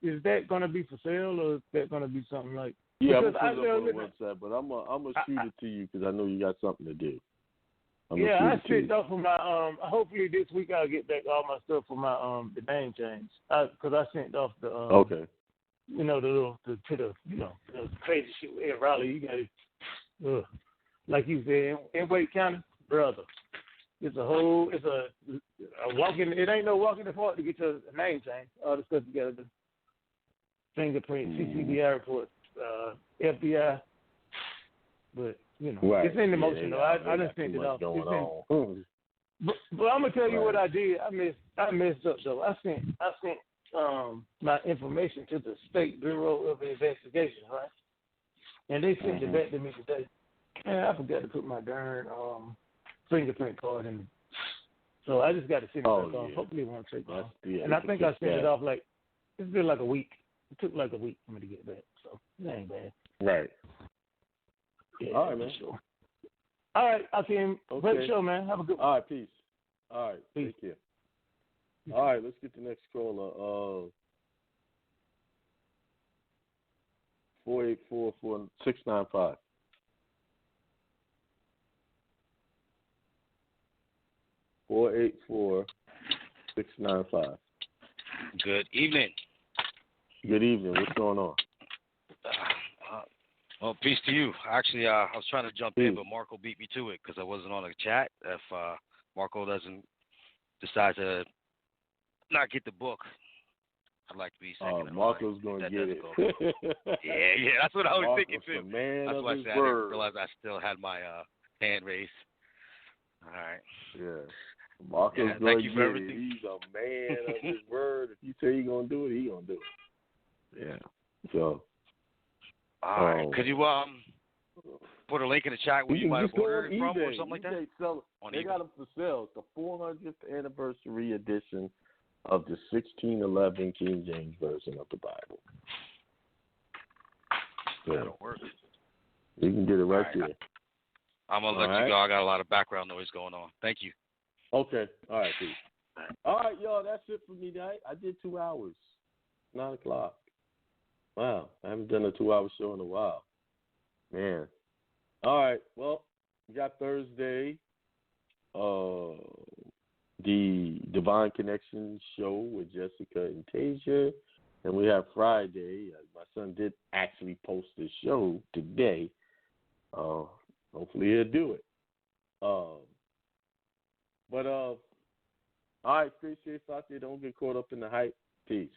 is that going to be for sale or is that going to be something like? Yeah, I'm going to put it up on the website, but I'm gonna shoot it to you because I know you got something to do. I sent off for my hopefully this week I'll get back all my stuff for my the name change because I sent off the okay. You know the crazy shit with Ed Raleigh. You got it, like you said in Wake County, brother. It's a walking. It ain't no walking the park to get your name changed. All the stuff you got to do. Fingerprint, CCDI report, FBI. But it's in the motion though. I done sent it off. But I'm gonna tell you what I did. I messed up though. I sent my information to the State Bureau of Investigation, right? And they sent it back to me today. And I forgot to put my darn fingerprint card in. So I just got to send it back off. Hopefully it won't take long. And I think I sent it off it's been like a week. It took like a week for me to get back. So that ain't bad. Right. Yeah, all right, man. Sure. All right, Akeem. Great show, man. Have a good one. All right, peace. All right, peace. Take care. All right, let's get the next caller. 484-4695. Good evening. Good evening. What's going on? Well, peace to you. Actually, I was trying to jump in, but Marco beat me to it because I wasn't on the chat. If Marco doesn't decide to not get the book, I'd like to be second. Marco's going to get it. Yeah, that's what I was thinking too. That's why I said I didn't realize I still had my hand raised. All right. Yeah. Marco's going to get it. He's a man of his word. If you say he's going to do it, he's going to do it. Yeah. So. All right. Could you put a link in the chat where you might have ordered it from or something like that? They got them for sale. It's the 400th anniversary edition of the 1611 King James Version of the Bible. So, that'll work. You can get it right there. I'm going to let you go. I got a lot of background noise going on. Thank you. Okay. All right, peace. All right, y'all. That's it for me tonight. I did 2 hours. 9 o'clock. Wow. I haven't done a 2-hour show in a while. Man. All right. Well, we got Thursday. The Divine Connection show with Jessica and Tasia. And we have Friday. My son did actually post the show today. Hopefully he'll do it. All right, stay safe out there. Don't get caught up in the hype. Peace.